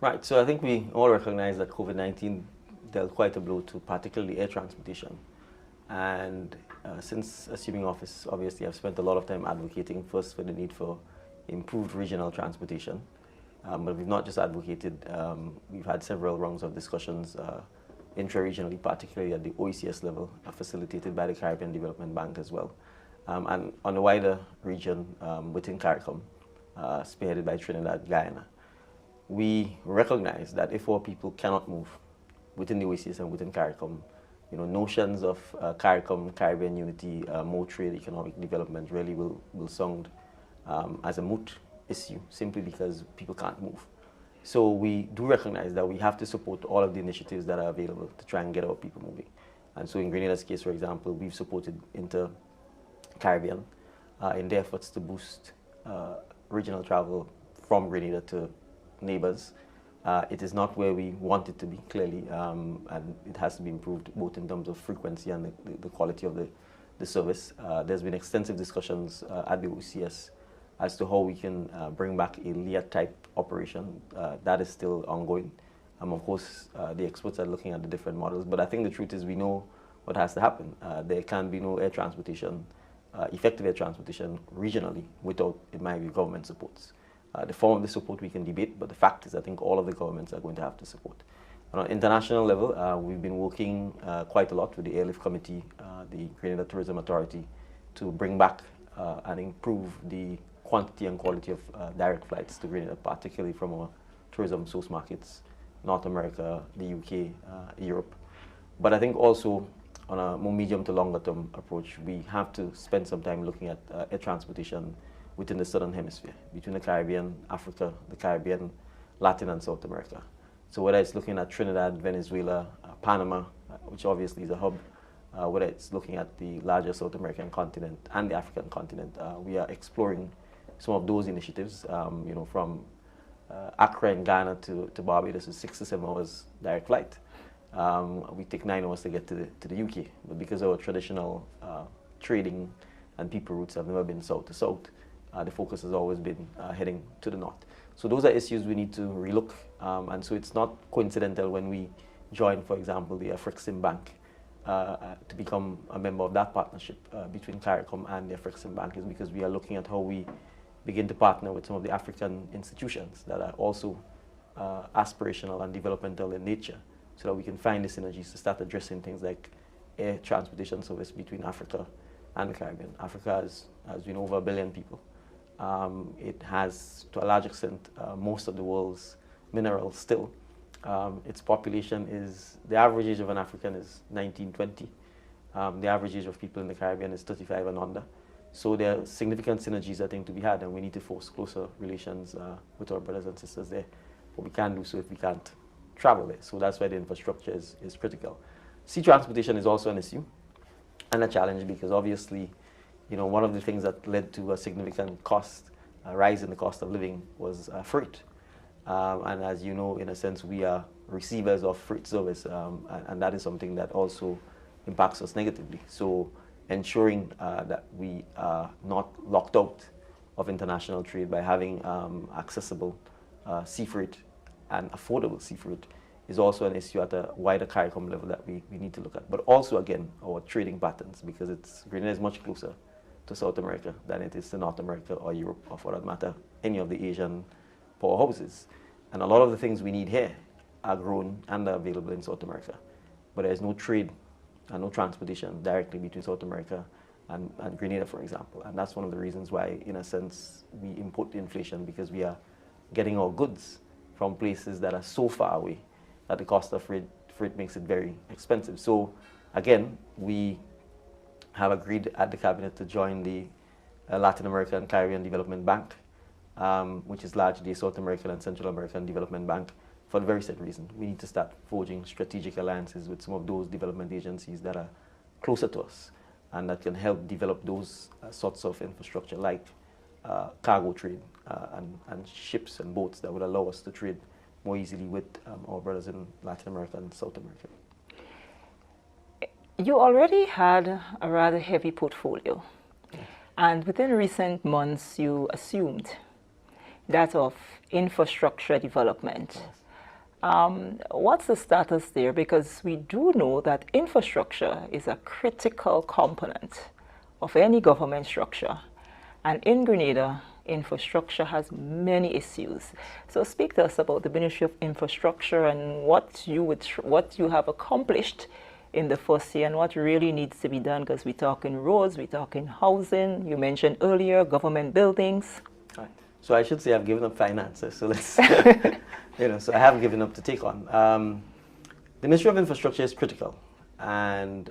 Right, so I think we all recognize that COVID-19 dealt quite a blow to particularly air transportation. And since assuming office, obviously I've spent a lot of time advocating first for the need for improved regional transportation. But we've not just advocated, we've had several rounds of discussions intra-regionally, particularly at the OECS level, facilitated by the Caribbean Development Bank as well. And on the wider region within CARICOM, spearheaded by Trinidad, Guyana. We recognize that if our people cannot move within the OECS and within CARICOM, you know, notions of CARICOM, Caribbean unity, more trade, economic development really will sound as a moot issue simply because people can't move. So we do recognize that we have to support all of the initiatives that are available to try and get our people moving. And so in Grenada's case, for example, we've supported Inter-Caribbean in their efforts to boost regional travel from Grenada to neighbors. It is not where we want it to be, clearly, and it has to be improved both in terms of frequency and the quality of the service. There's been extensive discussions at the OCS as to how we can bring back a LEA-type operation. That is still ongoing. Of course, the experts are looking at the different models, but I think the truth is we know what has to happen. There can be no air transportation, effective air transportation regionally without, in my view, government supports. The form of the support we can debate, but the fact is I think all of the governments are going to have to support. And on an international level, we've been working quite a lot with the Airlift Committee, the Grenada Tourism Authority, to bring back and improve the quantity and quality of direct flights to Grenada, particularly from our tourism source markets, North America, the UK, Europe. But I think also on a more medium to longer term approach, we have to spend some time looking at air transportation within the Southern Hemisphere, between the Caribbean, Africa, the Caribbean, Latin and South America. So whether it's looking at Trinidad, Venezuela, Panama, which obviously is a hub, whether it's looking at the larger South American continent and the African continent, we are exploring some of those initiatives, from Accra in Ghana to Barbados is 6 to 7 hours direct flight. We take 9 hours to get to the UK, but because our traditional trading and people routes have never been south to south, the focus has always been heading to the north. So those are issues we need to relook, and so it's not coincidental when we join, for example, the Afrixim Bank to become a member of that partnership between CARICOM and the Afrixim Bank, is because we are looking at how we begin to partner with some of the African institutions that are also aspirational and developmental in nature, so that we can find the synergies to start addressing things like air transportation service between Africa and the Caribbean. Africa has been over 1 billion people. It has, to a large extent, most of the world's minerals still. Its population is, the average age of an African is 19, 20. The average age of people in the Caribbean is 35 and under. So there are significant synergies, I think, to be had, and we need to force closer relations with our brothers and sisters there. But we can't do so if we can't travel there. So that's why the infrastructure is critical. Sea transportation is also an issue and a challenge, because obviously, one of the things that led to a significant rise in the cost of living was freight. And as you know, in a sense, we are receivers of freight service, and that is something that also impacts us negatively. So ensuring that we are not locked out of international trade by having accessible sea freight and affordable sea freight is also an issue at a wider CARICOM level that we need to look at. But also, again, our trading patterns, because Grenada is much closer to South America than it is to North America or Europe, or for that matter, any of the Asian powerhouses. And a lot of the things we need here are grown and are available in South America. But there's no trade and no transportation directly between South America and Grenada, for example. And that's one of the reasons why, in a sense, we import the inflation, because we are getting our goods from places that are so far away that the cost of freight makes it very expensive. So again, we have agreed at the cabinet to join the Latin American Caribbean Development Bank, which is largely a South American and Central American Development Bank, for the very same reason. We need to start forging strategic alliances with some of those development agencies that are closer to us and that can help develop those sorts of infrastructure, like cargo trade and ships and boats that would allow us to trade more easily with our brothers in Latin America and South America. You already had a rather heavy portfolio, and within recent months you assumed that of infrastructure development. What's the status there? Because we do know that infrastructure is a critical component of any government structure, and in Grenada, infrastructure has many issues. So speak to us about the Ministry of Infrastructure and what you have accomplished in the first year and what really needs to be done, because we're talking roads, we're talking housing, you mentioned earlier government buildings. Right. So I should say I've given up finances, so let's, so I haven't given up to take on. The Ministry of Infrastructure is critical, and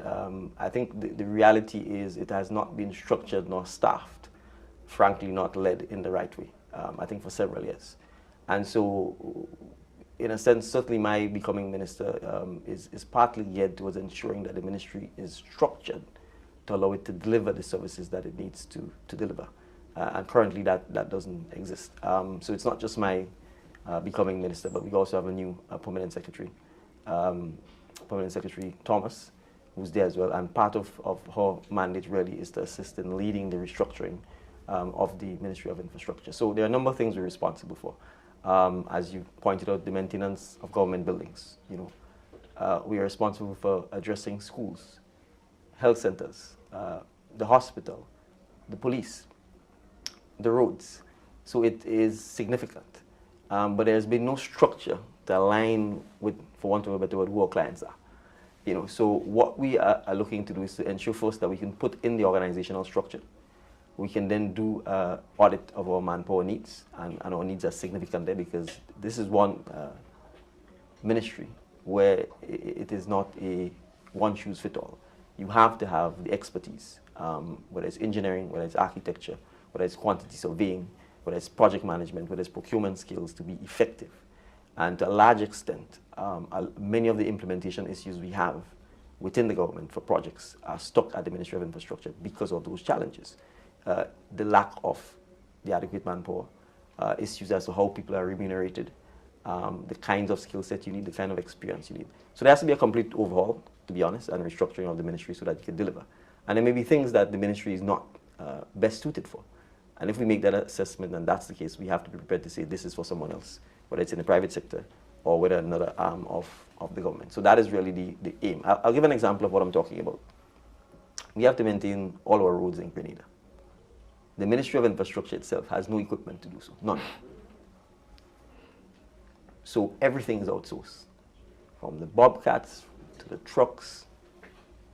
I think the reality is it has not been structured nor staffed, frankly not led in the right way, I think for several years. And so, in a sense, certainly my becoming minister is partly geared towards ensuring that the ministry is structured to allow it to deliver the services that it needs to deliver. And currently that doesn't exist. So it's not just my becoming minister, but we also have a new permanent secretary, Thomas, who's there as well. And part of her mandate really is to assist in leading the restructuring of the Ministry of Infrastructure. So there are a number of things we're responsible for. As you pointed out, the maintenance of government buildings. We are responsible for addressing schools, health centers, the hospital, the police, the roads. So it is significant. But there's been no structure to align with, for want of a better word, who our clients are. So what we are looking to do is to ensure first that we can put in the organizational structure. We can then do an audit of our manpower needs, and our needs are significant there because this is one ministry where it is not a one-shoes-fit-all. You have to have the expertise, whether it's engineering, whether it's architecture, whether it's quantity surveying, whether it's project management, whether it's procurement skills to be effective. And to a large extent, many of the implementation issues we have within the government for projects are stuck at the Ministry of Infrastructure because of those challenges. The lack of the adequate manpower, issues as to how people are remunerated, the kinds of skill set you need, the kind of experience you need. So there has to be a complete overhaul, to be honest, and restructuring of the ministry so that you can deliver. And there may be things that the ministry is not best suited for. And if we make that assessment and that's the case, we have to be prepared to say this is for someone else, whether it's in the private sector or whether another arm of the government. So that is really the aim. I'll give an example of what I'm talking about. We have to maintain all our roads in Grenada. The Ministry of Infrastructure itself has no equipment to do so, none. So everything is outsourced, from the bobcats to the trucks.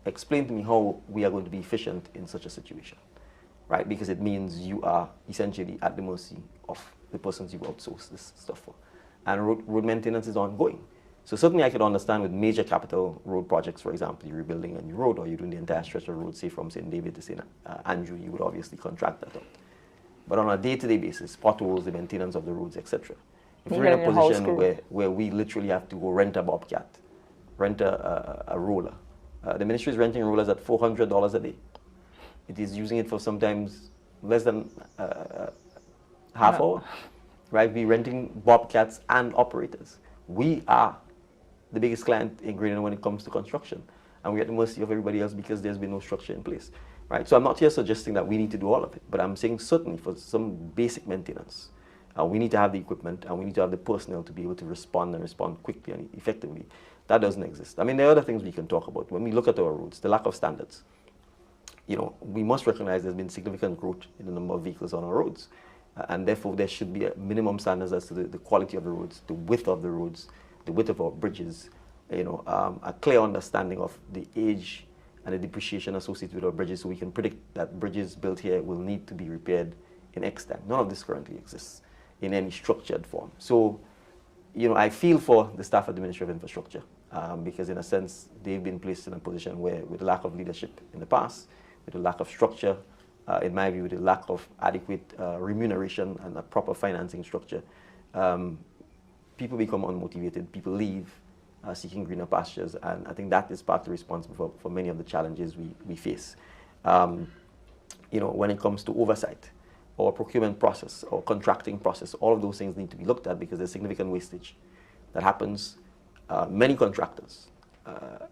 Explain to me how we are going to be efficient in such a situation, right? Because it means you are essentially at the mercy of the persons you outsource this stuff for. And road maintenance is ongoing. So certainly I could understand with major capital road projects, for example, you're rebuilding a new road or you're doing the entire stretch of road, say from St. David to St. Andrew, you would obviously contract that out. But on a day-to-day basis, potholes, the maintenance of the roads, etc. If we're in a position where we literally have to go rent a bobcat, rent a roller, the ministry is renting rollers at $400 a day. It is using it for sometimes less than half hour, right? We're renting bobcats and operators. We are the biggest client in Grenada when it comes to construction, and we're at the mercy of everybody else because there's been no structure in place, right? So I'm not here suggesting that we need to do all of it, but I'm saying certainly for some basic maintenance, we need to have the equipment and we need to have the personnel to be able to respond and respond quickly and effectively. That doesn't exist. I mean, there are other things we can talk about. When we look at our roads, the lack of standards, we must recognize there's been significant growth in the number of vehicles on our roads. And therefore, there should be a minimum standards as to the quality of the roads, the width of the roads, the width of our bridges, a clear understanding of the age and the depreciation associated with our bridges so we can predict that bridges built here will need to be repaired in X time. None of this currently exists in any structured form. So, I feel for the staff at the Ministry of Infrastructure because in a sense, they've been placed in a position where with the lack of leadership in the past, with the lack of structure, in my view, the lack of adequate remuneration and a proper financing structure, people become unmotivated, people leave seeking greener pastures, and I think that is partly responsible for many of the challenges we face. When it comes to oversight, or procurement process, or contracting process, all of those things need to be looked at because there's significant wastage that happens. Many contractors,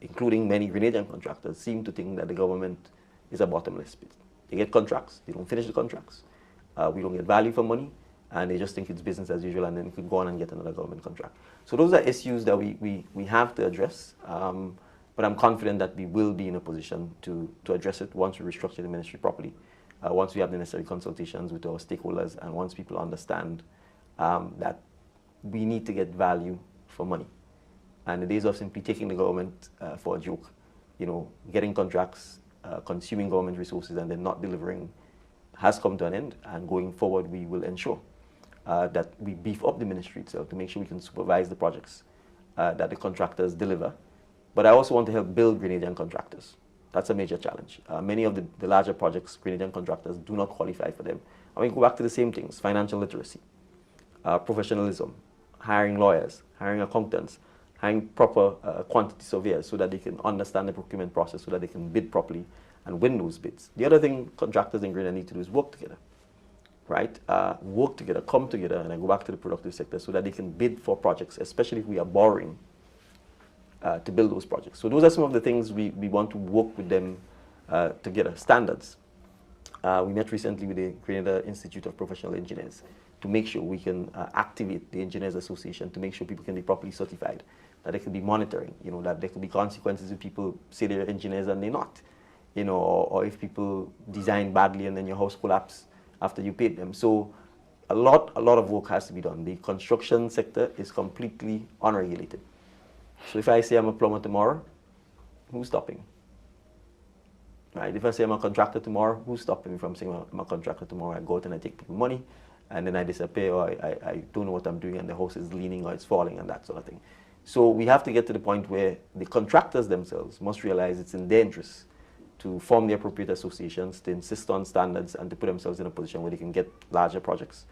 including many Grenadian contractors, seem to think that the government is a bottomless pit. They get contracts, they don't finish the contracts, we don't get value for money, and they just think it's business as usual and then you could go on and get another government contract. So those are issues that we have to address, but I'm confident that we will be in a position to address it once we restructure the ministry properly, once we have the necessary consultations with our stakeholders, and once people understand that we need to get value for money. And the days of simply taking the government for a joke, getting contracts, consuming government resources and then not delivering has come to an end, and going forward we will ensure that we beef up the ministry itself to make sure we can supervise the projects that the contractors deliver. But I also want to help build Grenadian contractors. That's a major challenge. Many of the larger projects, Grenadian contractors do not qualify for them. I mean, go back to the same things: financial literacy, professionalism, hiring lawyers, hiring accountants, hiring proper quantity surveyors so that they can understand the procurement process, so that they can bid properly and win those bids. The other thing contractors in Grenada need to do is work together, right? Work together, come together, and I go back to the productive sector so that they can bid for projects, especially if we are borrowing to build those projects. So those are some of the things we want to work with them together. Standards. We met recently with the Grenada Institute of Professional Engineers to make sure we can activate the Engineers Association to make sure people can be properly certified, that there could be monitoring, that there could be consequences if people say they're engineers and they're not, or if people design badly and then your house collapses after you paid them. So a lot of work has to be done. The construction sector is completely unregulated. So if I say I'm a plumber tomorrow, who's stopping? Right? If I say I'm a contractor tomorrow, who's stopping me from saying I'm a contractor tomorrow? I go out and I take people money, and then I disappear, or I don't know what I'm doing, and the house is leaning or it's falling, and that sort of thing. So we have to get to the point where the contractors themselves must realize it's in their interest to form the appropriate associations, to insist on standards, and to put themselves in a position where they can get larger projects,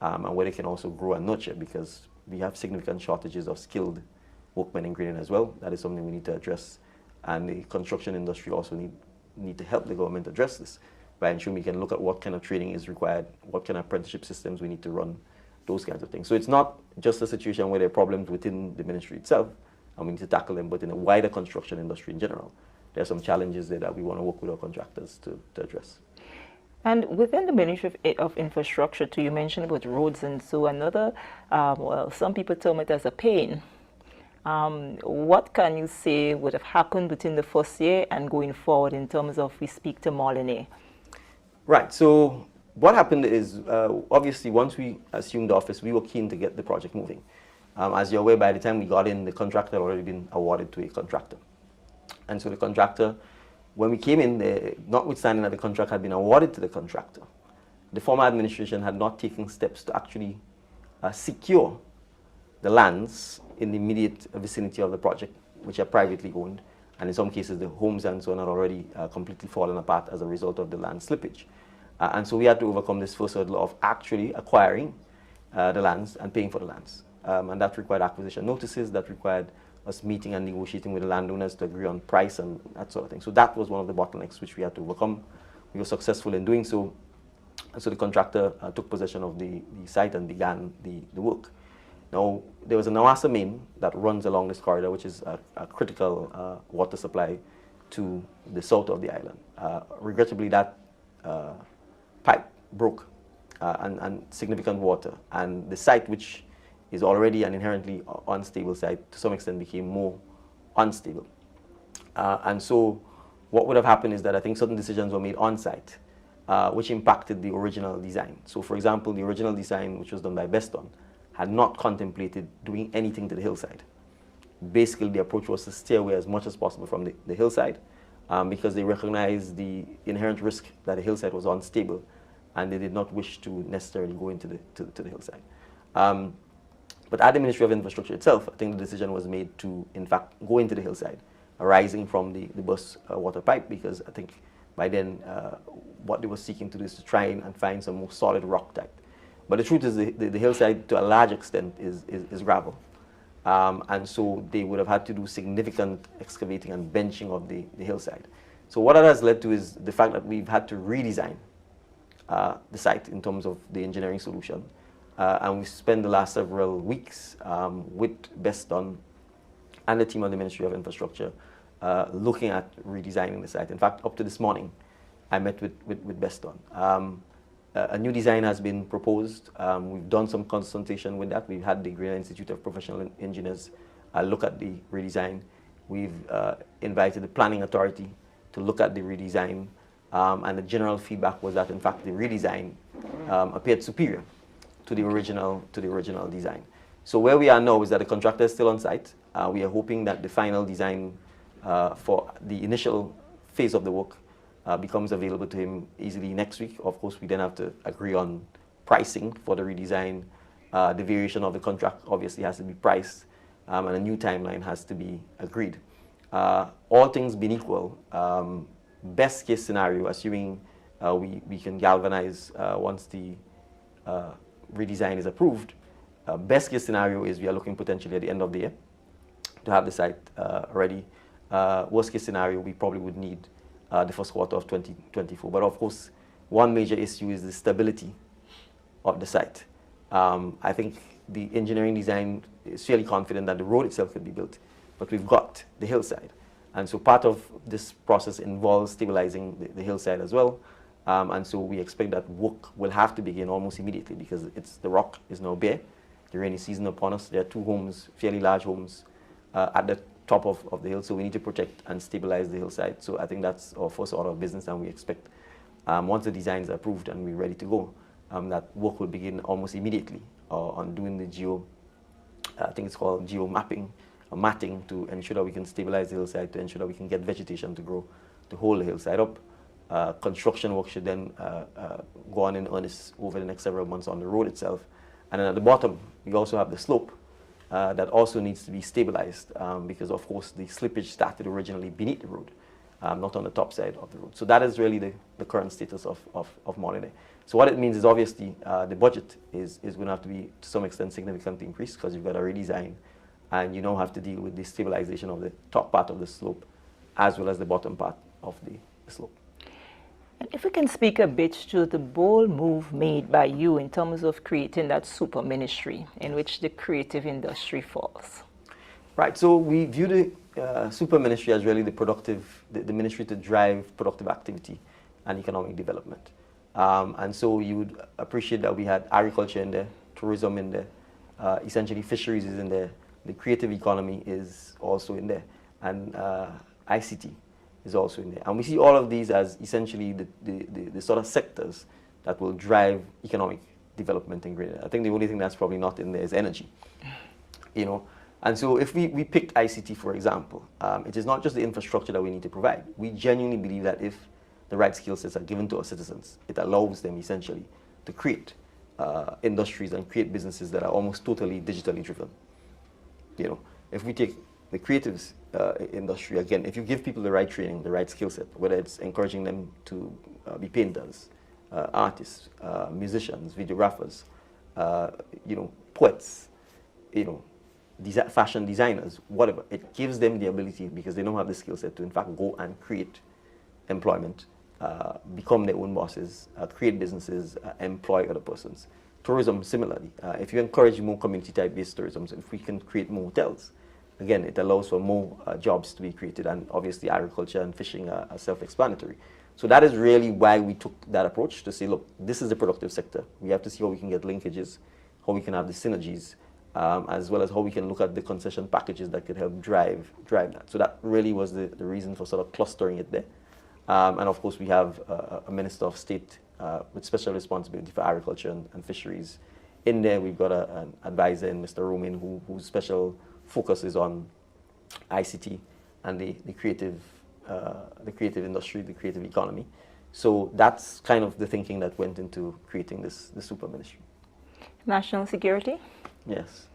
and where they can also grow and nurture, because we have significant shortages of skilled workmen in Grenada as well. That is something we need to address, and the construction industry also need to help the government address this by ensuring we can look at what kind of training is required, what kind of apprenticeship systems we need to run, those kinds of things. So it's not just a situation where there are problems within the ministry itself, and we need to tackle them, but in a wider construction industry in general, there are some challenges there that we want to work with our contractors to address. And within the Ministry of Infrastructure, too, you mentioned about roads, and so another, well, some people term it as a pain. What can you say would have happened between the first year and going forward in terms of we speak to Moline? Right, so what happened is, obviously, once we assumed office, we were keen to get the project moving. As you're aware, by the time we got in, the contractor had already been awarded to a contractor. And so the contractor, when we came in, notwithstanding that the contract had been awarded to the contractor, the former administration had not taken steps to actually secure the lands in the immediate vicinity of the project, which are privately owned. And in some cases, the homes and so on had already completely fallen apart as a result of the land slippage. And so we had to overcome this first hurdle of actually acquiring the lands and paying for the lands. And that required acquisition notices, that required us meeting and negotiating with the landowners to agree on price and that sort of thing. So that was one of the bottlenecks which we had to overcome. We were successful in doing so. And so the contractor took possession of the site and began the work. Now, there was a Nawasa main that runs along this corridor, which is a critical water supply to the south of the island. Regrettably, that pipe broke and significant water. And the site, which is already an inherently unstable site, to some extent became more unstable. And so what would have happened is that I think certain decisions were made on site, which impacted the original design. So for example, the original design, which was done by Beston, had not contemplated doing anything to the hillside. Basically, the approach was to stay away as much as possible from the hillside, because they recognized the inherent risk that the hillside was unstable, and they did not wish to necessarily go into the hillside. But at the Ministry of Infrastructure itself, I think the decision was made to, in fact, go into the hillside, arising from the burst water pipe, because I think by then what they were seeking to do is to try and find some more solid rock type. But the truth is the hillside, to a large extent, is gravel. And so they would have had to do significant excavating and benching of the hillside. So what that has led to is the fact that we've had to redesign the site in terms of the engineering solution. And we spent the last several weeks with Beston and the team of the Ministry of Infrastructure looking at redesigning the site. In fact, up to this morning, I met with Beston. A new design has been proposed. We've done some consultation with that. We've had the Grenada Institute of Professional Engineers look at the redesign. We've invited the Planning Authority to look at the redesign. And the general feedback was that, in fact, the redesign appeared superior to the original design. So where we are now is that the contractor is still on site. We are hoping that the final design for the initial phase of the work becomes available to him easily next week. Of course, we then have to agree on pricing for the redesign. The variation of the contract obviously has to be priced, and a new timeline has to be agreed. All things being equal, best case scenario, assuming we can galvanize once the redesign is approved, best case scenario is we are looking potentially at the end of the year to have the site ready. Worst case scenario, we probably would need the first quarter of 2024. But of course, one major issue is the stability of the site. I think the engineering design is fairly confident that the road itself could be built, but we've got the hillside. And so part of this process involves stabilizing the hillside as well. And so we expect that work will have to begin almost immediately, because the rock is now bare. The rainy season upon us. There are two homes, fairly large homes, at the top of the hill, so we need to protect and stabilize the hillside. So I think that's our first order of business, and we expect once the design is approved and we're ready to go, that work will begin almost immediately on doing the I think it's called geo mapping matting to ensure that we can stabilize the hillside, to ensure that we can get vegetation to grow, to hold the hillside up. Construction work should then go on in earnest over the next several months on the road itself. And then at the bottom, we also have the slope that also needs to be stabilized because, of course, the slippage started originally beneath the road, not on the top side of the road. So that is really the current status of Moline. So what it means is obviously the budget is going to have to be, to some extent, significantly increased because you've got a redesign and you now have to deal with the stabilization of the top part of the slope as well as the bottom part of the slope. And if we can speak a bit to the bold move made by you in terms of creating that super ministry in which the creative industry falls. Right, so we view the super ministry as really the ministry to drive productive activity and economic development. And so you would appreciate that we had agriculture in there, tourism in there, essentially fisheries is in there, the creative economy is also in there, and ICT is also in there. And we see all of these as essentially the sort of sectors that will drive economic development in Grenada. I think the only thing that's probably not in there is energy, you know. And so if we picked ICT, for example, it is not just the infrastructure that we need to provide. We genuinely believe that if the right skill sets are given to our citizens, it allows them essentially to create industries and create businesses that are almost totally digitally driven. You know, if we take the creatives industry, again, if you give people the right training, the right skill set, whether it's encouraging them to be painters, artists, musicians, videographers, you know, poets, you know, fashion designers, whatever, it gives them the ability, because they don't have the skill set, to in fact go and create employment, become their own bosses, create businesses, employ other persons. Tourism, similarly, if you encourage more community-type based tourism, so if we can create more hotels, again, it allows for more jobs to be created, and obviously agriculture and fishing are self-explanatory. So that is really why we took that approach to say, look, this is the productive sector. We have to see how we can get linkages, how we can have the synergies, as well as how we can look at the concession packages that could help drive that. So that really was the reason for sort of clustering it there. And of course, we have a Minister of State with special responsibility for agriculture and fisheries. In there, we've got an advisor in Mr. Romain whose special focus is on ICT and the creative industry, the creative economy. So that's kind of the thinking that went into creating the super ministry. National security? Yes.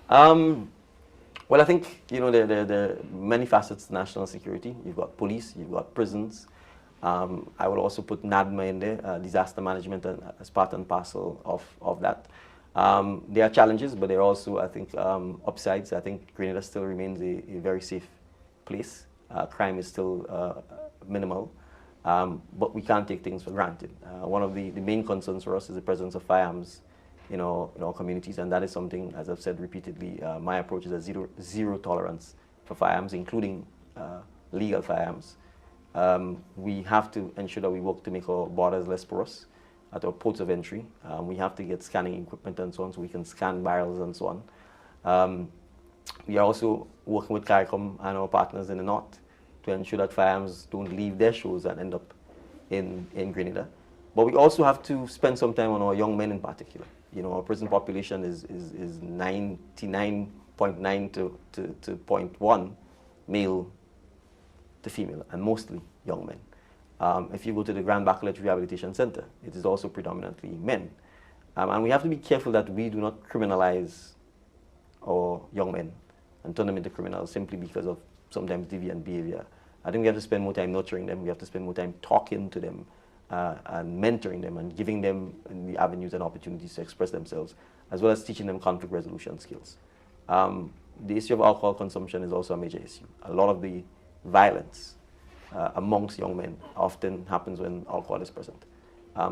Well, I think, you know, there are many facets to national security. You've got police, you've got prisons. I will also put NADMA in there, disaster management, as part and parcel of that. There are challenges, but there are also, I think, upsides. I think Grenada still remains a very safe place. Crime is still minimal, but we can't take things for granted. One of the main concerns for us is the presence of firearms in our communities, and that is something, as I've said repeatedly, my approach is a zero tolerance for firearms, including legal firearms. We have to ensure that we work to make our borders less porous at our ports of entry. We have to get scanning equipment and so on, so we can scan barrels and so on. We are also working with CARICOM and our partners in the north to ensure that firearms don't leave their shores and end up in Grenada. But we also have to spend some time on our young men in particular. You know, our prison population is 99.9 to 0.1 male to female, and mostly young men. If you go to the Grand Bacolet Rehabilitation Center, it is also predominantly men. And we have to be careful that we do not criminalize our young men and turn them into criminals simply because of sometimes deviant behavior. I think we have to spend more time nurturing them. We have to spend more time talking to them and mentoring them and giving them the avenues and opportunities to express themselves, as well as teaching them conflict resolution skills. The issue of alcohol consumption is also a major issue. A lot of the violence amongst young men often happens when alcohol is present.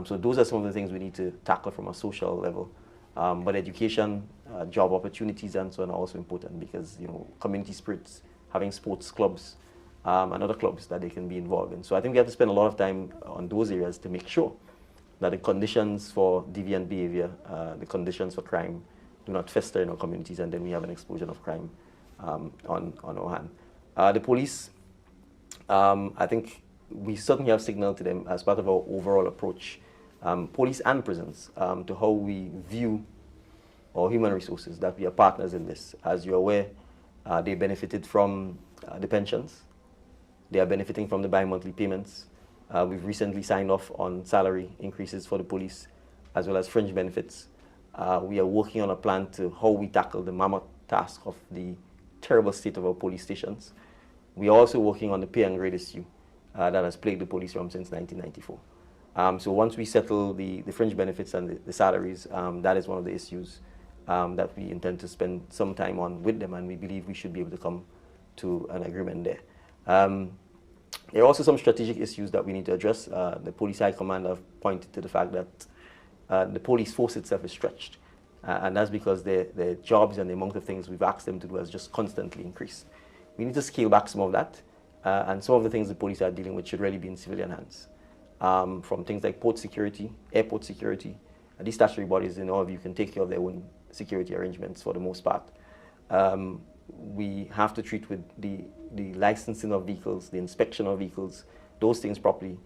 So those are some of the things we need to tackle from a social level. But education, job opportunities and so on are also important because, you know, community spirits, having sports clubs and other clubs that they can be involved in. So I think we have to spend a lot of time on those areas to make sure that the conditions for deviant behavior, the conditions for crime do not fester in our communities, and then we have an explosion of crime on our hand. The police, I think we certainly have signaled to them as part of our overall approach, police and prisons, to how we view our human resources, that we are partners in this. As you're aware, They benefited from the pensions. They are benefiting from the bi-monthly payments. We've recently signed off on salary increases for the police, as well as fringe benefits. We are working on a plan to how we tackle the mammoth task of the terrible state of our police stations. We are also working on the pay and grade issue that has plagued the police from since 1994. So once we settle the fringe benefits and the salaries, that is one of the issues that we intend to spend some time on with them, and we believe we should be able to come to an agreement there. There are also some strategic issues that we need to address. The Police High Command have pointed to the fact that the police force itself is stretched, and that's because their jobs and the amount of things we've asked them to do has just constantly increased. We need to scale back some of that, and some of the things the police are dealing with should really be in civilian hands. From things like port security, airport security. These statutory bodies, in our view, can take care of their own security arrangements for the most part. We have to treat with the licensing of vehicles, the inspection of vehicles, those things properly,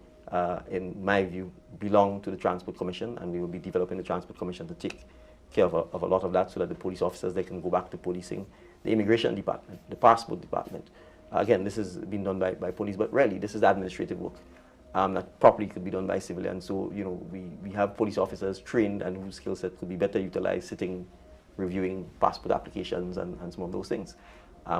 in my view, belong to the Transport Commission, and we will be developing the Transport Commission to take care of a lot of that so that the police officers, they can go back to policing the immigration department, the passport department. Again, this has been done by police, but really, this is administrative work that properly could be done by civilians. So, you know, we have police officers trained and whose skill set could be better utilized sitting, reviewing passport applications and some of those things.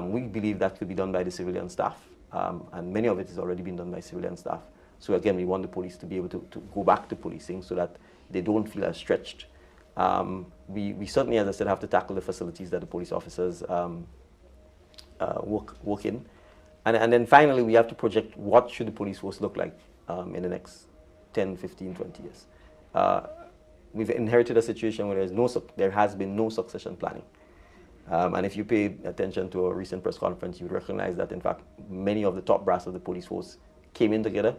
We believe that could be done by the civilian staff, and many of it is already being done by civilian staff. So again, we want the police to be able to go back to policing so that they don't feel as stretched. We certainly, as I said, have to tackle the facilities that the police officers work in. And then finally, we have to project what should the police force look like in the next 10, 15, 20 years. We've inherited a situation where there has been no succession planning. And if you paid attention to a recent press conference, you would recognize that, in fact, many of the top brass of the police force came in together,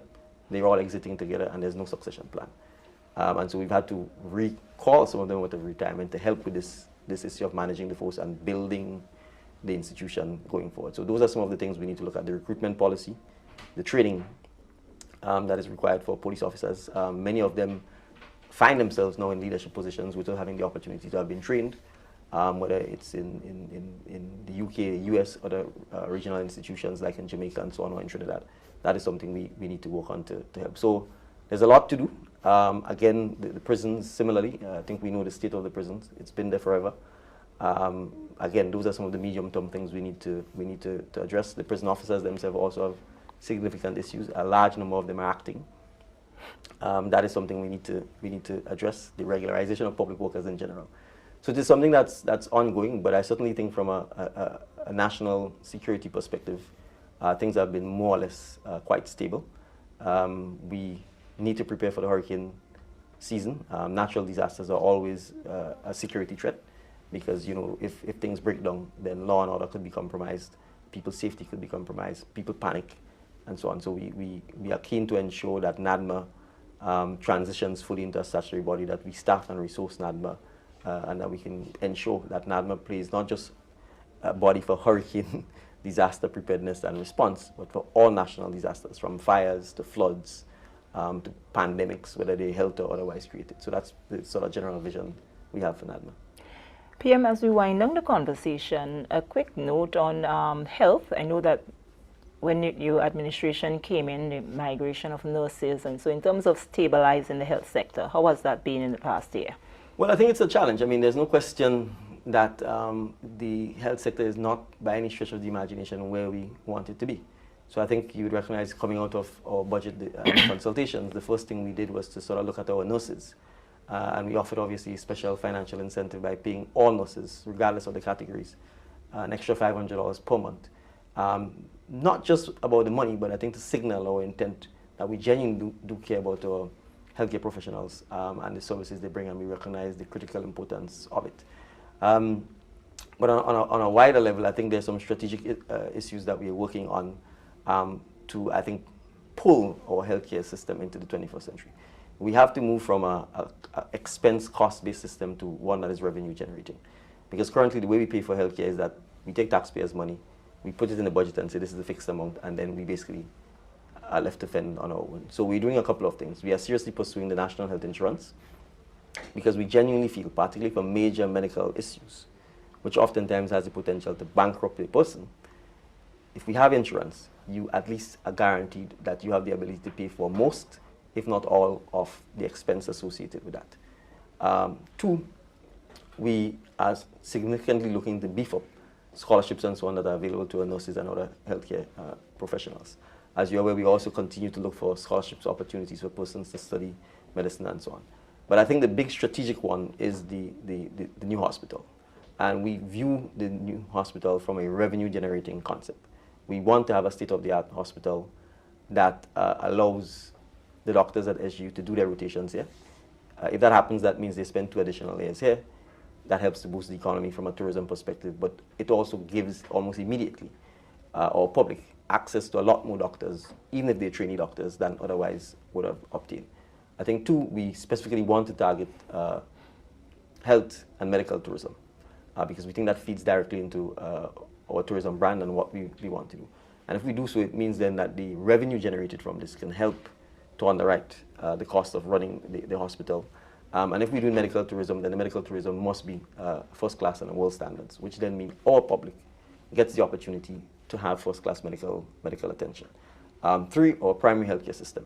they're all exiting together, and there's no succession plan. And so we've had to recall some of them out of retirement to help with this issue of managing the force and building the institution going forward. So those are some of the things we need to look at: the recruitment policy, the training that is required for police officers. Many of them find themselves now in leadership positions without having the opportunity to have been trained, whether it's in the UK, US, other regional institutions like in Jamaica and so on, or in Trinidad. That is something we need to work on to help. So there's a lot to do. Again, the prisons, similarly, I think we know the state of the prisons. It's been there forever. Again, those are some of the medium-term things we need to address. The prison officers themselves also have significant issues. A large number of them are acting. That is something we need to address. The regularization of public workers in general. So it is something that's ongoing. But I certainly think from a national security perspective, things have been more or less quite stable. We need to prepare for the hurricane season. Natural disasters are always a security threat, because, you know, if things break down, then law and order could be compromised, people's safety could be compromised, people panic, and so on. So we are keen to ensure that NADMA transitions fully into a statutory body, that we staff and resource NADMA, and that we can ensure that NADMA plays not just a body for hurricane disaster preparedness and response, but for all national disasters, from fires to floods to pandemics, whether they're health or otherwise created. So that's the sort of general vision we have for NADMA. PM, as we wind down the conversation, a quick note on health. I know that when your administration came in, the migration of nurses, and so in terms of stabilizing the health sector, how has that been in the past year? Well, I think it's a challenge. I mean, there's no question that the health sector is not, by any stretch of the imagination, where we want it to be. So I think you would recognize, coming out of our budget consultations, the first thing we did was to sort of look at our nurses. And we offered, obviously, a special financial incentive by paying all nurses, regardless of the categories, an extra $500 per month. Not just about the money, but I think to signal our intent that we genuinely do care about our healthcare professionals and the services they bring, and we recognize the critical importance of it. But on a wider level, I think there's some strategic issues that we are working on to, I think, pull our healthcare system into the 21st century. We have to move from a expense cost-based system to one that is revenue generating. Because currently the way we pay for healthcare is that we take taxpayers' money, we put it in the budget and say this is a fixed amount, and then we basically are left to fend on our own. So we're doing a couple of things. We are seriously pursuing the national health insurance, because we genuinely feel, particularly for major medical issues, which oftentimes has the potential to bankrupt a person, if we have insurance, you at least are guaranteed that you have the ability to pay for most, if not all, of the expense associated with that. Two, we are significantly looking to beef up scholarships and so on that are available to our nurses and other healthcare professionals. As you're aware, we also continue to look for scholarships opportunities for persons to study medicine and so on. But I think the big strategic one is the new hospital. And we view the new hospital from a revenue generating concept. We want to have a state-of-the-art hospital that allows the doctors at SGU to do their rotations here. If that happens, that means they spend 2 additional years here. That helps to boost the economy from a tourism perspective, but it also gives almost immediately our public access to a lot more doctors, even if they're trainee doctors, than otherwise would have obtained. I think, two, we specifically want to target health and medical tourism because we think that feeds directly into our tourism brand and what we want to do. And if we do so, it means then that the revenue generated from this can help to underwrite the cost of running the hospital. And if we do medical tourism, then the medical tourism must be first class and world standards, which then means our public gets the opportunity to have first class medical attention. Three, our primary healthcare system.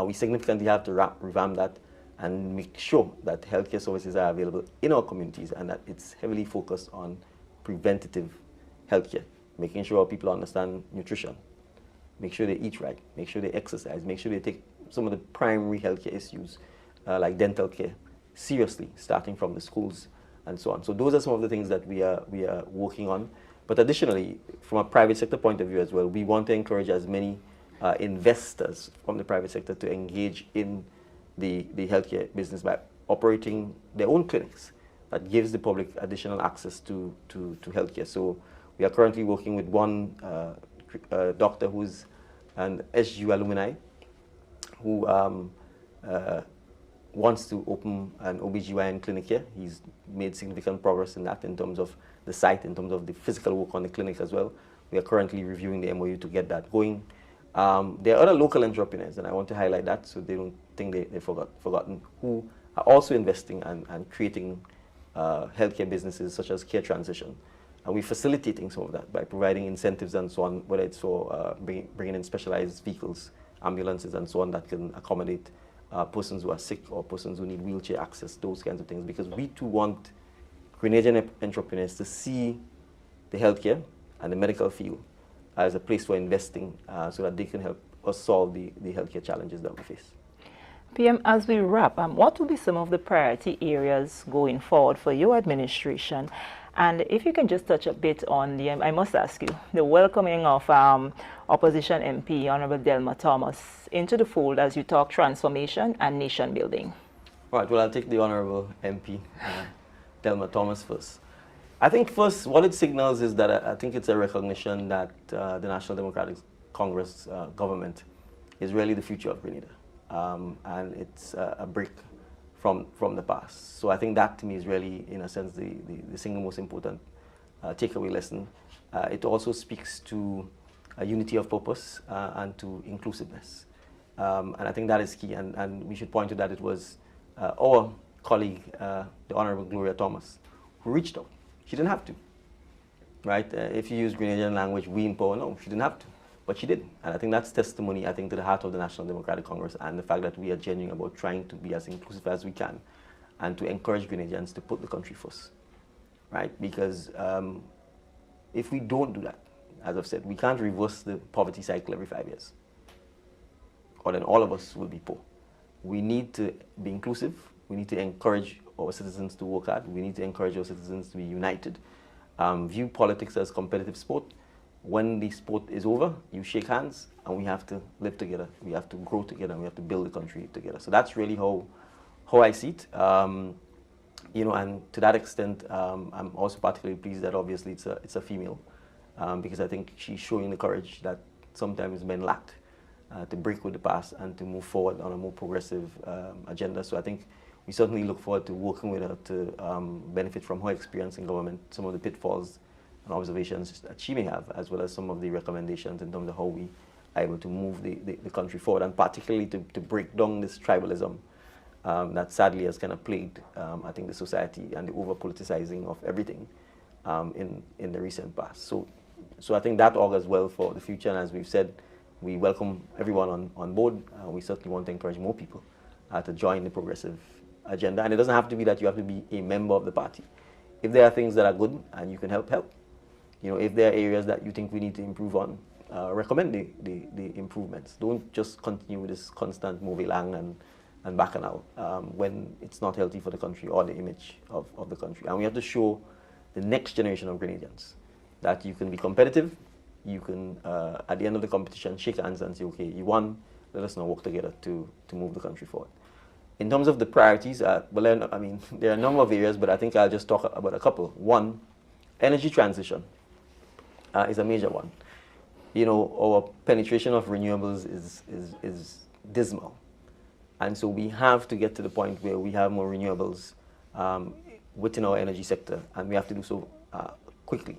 We significantly have to revamp that and make sure that healthcare services are available in our communities and that it's heavily focused on preventative healthcare, making sure people understand nutrition, make sure they eat right, make sure they exercise, make sure they take some of the primary healthcare issues like dental care seriously, starting from the schools and so on. So those are some of the things that we are working on. But additionally, from a private sector point of view as well, we want to encourage as many investors from the private sector to engage in the healthcare business by operating their own clinics that gives the public additional access to healthcare. So we are currently working with one doctor who's an SGU alumni who wants to open an OBGYN clinic here. He's made significant progress in that in terms of the site, in terms of the physical work on the clinic as well. We are currently reviewing the MOU to get that going. There are other local entrepreneurs, and I want to highlight that so they don't think they've forgotten, who are also investing and creating healthcare businesses such as Care Transition. And we're facilitating some of that by providing incentives and so on, whether it's for bringing in specialized vehicles, ambulances and so on that can accommodate persons who are sick or persons who need wheelchair access, those kinds of things, because we too want Grenadian entrepreneurs to see the healthcare and the medical field as a place for investing so that they can help us solve the healthcare challenges that we face. PM, as we wrap, what will be some of the priority areas going forward for your administration? And if you can just touch a bit on the, I must ask you, the welcoming of opposition MP, Honorable Delma Thomas, into the fold as you talk transformation and nation building. All right, well, I'll take the Honorable MP, Delma Thomas first. I think first, what it signals is that I think it's a recognition that the National Democratic Congress government is really the future of Grenada. And it's a break from the past. So I think that to me is really, in a sense, the single most important takeaway lesson. It also speaks to a unity of purpose and to inclusiveness. And I think that is key. And we should point to that it was our colleague, the Honorable Gloria Thomas, who reached out. She didn't have to, right? If you use Grenadian language, we in power, no, she didn't have to. But she did. And I think that's testimony, I think, to the heart of the National Democratic Congress and the fact that we are genuine about trying to be as inclusive as we can and to encourage Grenadians to put the country first, right? Because if we don't do that, as I've said, we can't reverse the poverty cycle every 5 years, or then all of us will be poor. We need to be inclusive. We need to encourage our citizens to work hard. We need to encourage our citizens to be united. View politics as competitive sport. When the sport is over, you shake hands, and we have to live together. We have to grow together, and we have to build the country together. So that's really how I see it. You know, and to that extent, I'm also particularly pleased that obviously it's a female, because I think she's showing the courage that sometimes men lacked to break with the past and to move forward on a more progressive agenda. So I think we certainly look forward to working with her to benefit from her experience in government, some of the pitfalls and observations that she may have, as well as some of the recommendations in terms of how we are able to move the country forward, and particularly to break down this tribalism that sadly has kind of plagued, I think, the society and the over-politicizing of everything, in the recent past. So I think that augurs well for the future, and as we've said, we welcome everyone on board. We certainly want to encourage more people to join the progressive agenda, and it doesn't have to be that you have to be a member of the party. If there are things that are good and you can help. You know, if there are areas that you think we need to improve on, recommend the improvements. Don't just continue with this constant movie lang and bacchanal when it's not healthy for the country or the image of the country. And we have to show the next generation of Grenadians that you can be competitive, you can, at the end of the competition, shake hands and say, okay, you won, let us now work together to move the country forward. In terms of the priorities, well, I mean, there are a number of areas, but I think I'll just talk about a couple. One, energy transition is a major one. You know, our penetration of renewables is dismal. And so we have to get to the point where we have more renewables within our energy sector, and we have to do so quickly.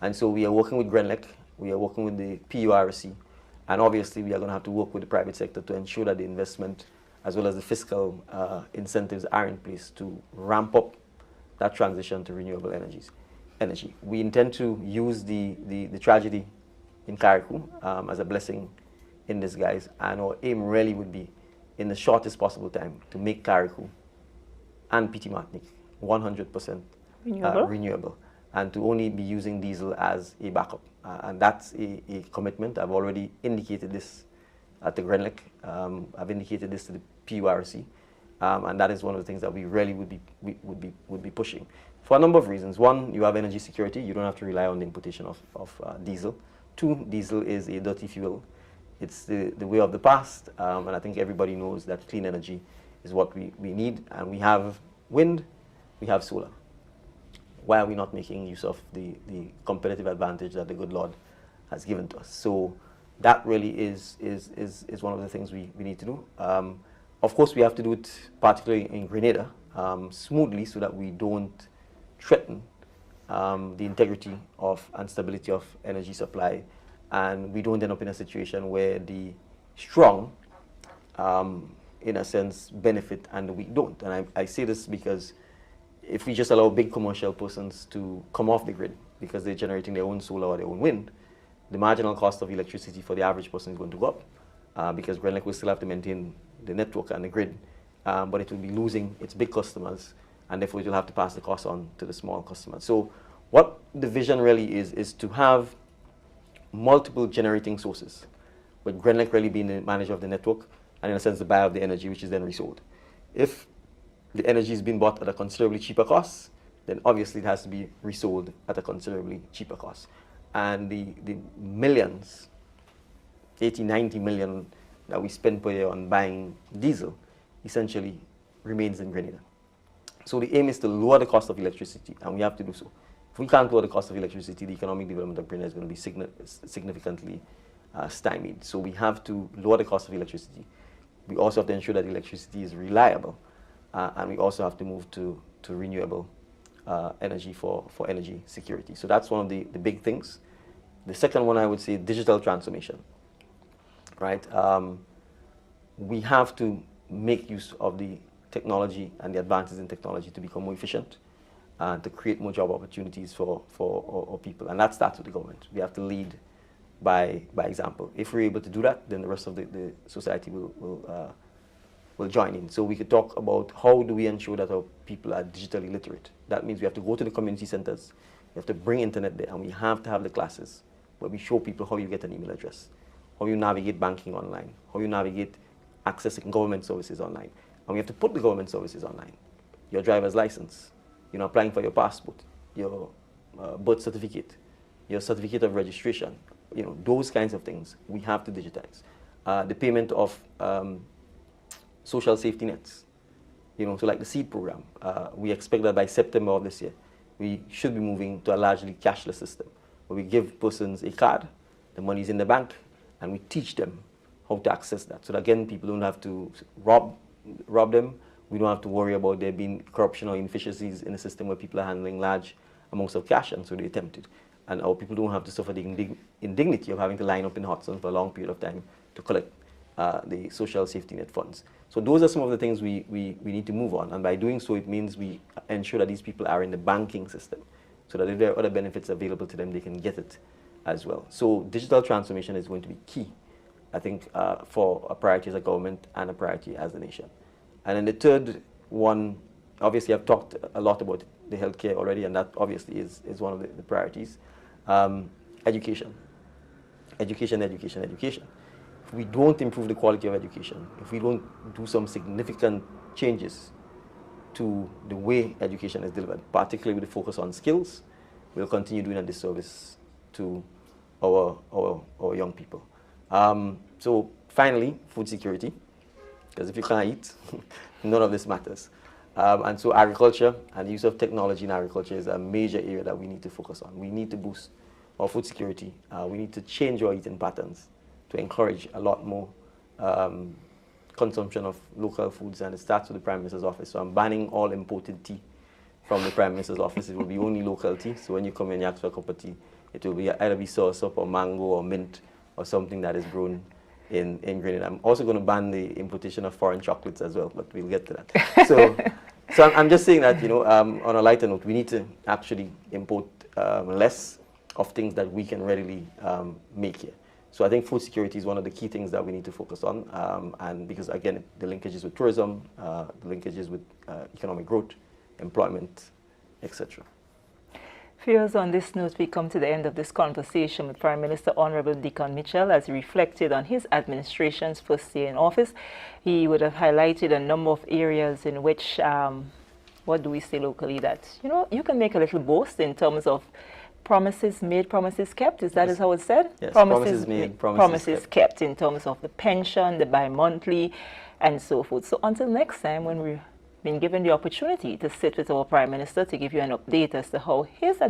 And so we are working with Grenlec, we are working with the PURC, and obviously we are going to have to work with the private sector to ensure that the investment as well as the fiscal incentives are in place to ramp up that transition to renewable energy. We intend to use the tragedy in Carriacou as a blessing in disguise, and our aim really would be in the shortest possible time to make Carriacou and Petit Martinique 100% renewable, and to only be using diesel as a backup. And that's a commitment. I've already indicated this at the Grenlec. I've indicated this to the PURC, and that is one of the things that we really would be pushing for a number of reasons. One, you have energy security. You don't have to rely on the importation of diesel. Two, diesel is a dirty fuel. It's the way of the past, and I think everybody knows that clean energy is what we need. And we have wind, we have solar. Why are we not making use of the competitive advantage that the good Lord has given to us? So that really is one of the things we need to do. Of course, we have to do it, particularly in Grenada, smoothly, so that we don't threaten the integrity and stability of energy supply, and we don't end up in a situation where the strong, in a sense, benefit and the weak don't. And I say this because if we just allow big commercial persons to come off the grid because they're generating their own solar or their own wind, the marginal cost of electricity for the average person is going to go up because Grenlec will still have to maintain the network and the grid, but it will be losing its big customers, and therefore it will have to pass the cost on to the small customers. So what the vision really is to have multiple generating sources, with Grenlec really being the manager of the network and in a sense the buyer of the energy, which is then resold. If the energy is being bought at a considerably cheaper cost, then obviously it has to be resold at a considerably cheaper cost. And the millions, 80, 90 million that we spend per year on buying diesel essentially remains in Grenada. So the aim is to lower the cost of electricity, and we have to do so. If we can't lower the cost of electricity, the economic development of Grenada is going to be significantly stymied. So we have to lower the cost of electricity. We also have to ensure that electricity is reliable, and we also have to move to renewable energy for energy security. So that's one of the big things. The second one, I would say, digital transformation, right? We have to make use of the technology and the advances in technology to become more efficient and to create more job opportunities for our people. And that starts with the government. We have to lead by example. If we're able to do that, then the rest of the society will join in. So we could talk about how do we ensure that our people are digitally literate. That means we have to go to the community centers, we have to bring internet there, and we have to have the classes where we show people how you get an email address, how you navigate banking online, how you navigate accessing government services online. And we have to put the government services online. Your driver's license, applying for your passport, your birth certificate, your certificate of registration, those kinds of things we have to digitize. The payment of social safety nets, so like the SEED program, we expect that by September of this year, we should be moving to a largely cashless system, where we give persons a card, the money is in the bank, and we teach them how to access that. So that, again, people don't have to rob them. We don't have to worry about there being corruption or inefficiencies in a system where people are handling large amounts of cash, and so they attempt it. And our people don't have to suffer the indignity of having to line up in hot sun for a long period of time to collect the social safety net funds. So those are some of the things we need to move on. And by doing so, it means we ensure that these people are in the banking system. so that if there are other benefits available to them, they can get it as well. So digital transformation is going to be key, I think, for a priority as a government and a priority as a nation. And then the third one, obviously I've talked a lot about the healthcare already, and that obviously is one of the priorities. Education. Education, education, education. If we don't improve the quality of education, if we don't do some significant changes to the way education is delivered, particularly with the focus on skills, we'll continue doing a disservice to our young people. So finally, food security, because if you can't eat, none of this matters. And so agriculture and the use of technology in agriculture is a major area that we need to focus on. We need to boost our food security. We need to change our eating patterns to encourage a lot more consumption of local foods, and it starts with the Prime Minister's office. So I'm banning all imported tea from the Prime Minister's office. It will be only local tea. So when you come in and you ask for a cup of tea, it will be either be soursop or mango or mint or something that is grown in Grenada. I'm also going to ban the importation of foreign chocolates as well, but we'll get to that. So I'm just saying that, on a lighter note, we need to actually import less of things that we can readily make here. So I think food security is one of the key things that we need to focus on, and because again, the linkages with tourism, the linkages with economic growth, employment, etc. Viewers, on this note, we come to the end of this conversation with Prime Minister Honorable Dickon Mitchell as he reflected on his administration's first year in office. He would have highlighted a number of areas in which, what do we say locally, that, you can make a little boast in terms of promises made, promises kept. Is that Yes. how it's said? Yes, promises made, promises kept in terms of the pension, the bi-monthly, and so forth. So until next time, when we've been given the opportunity to sit with our Prime Minister to give you an update as to how his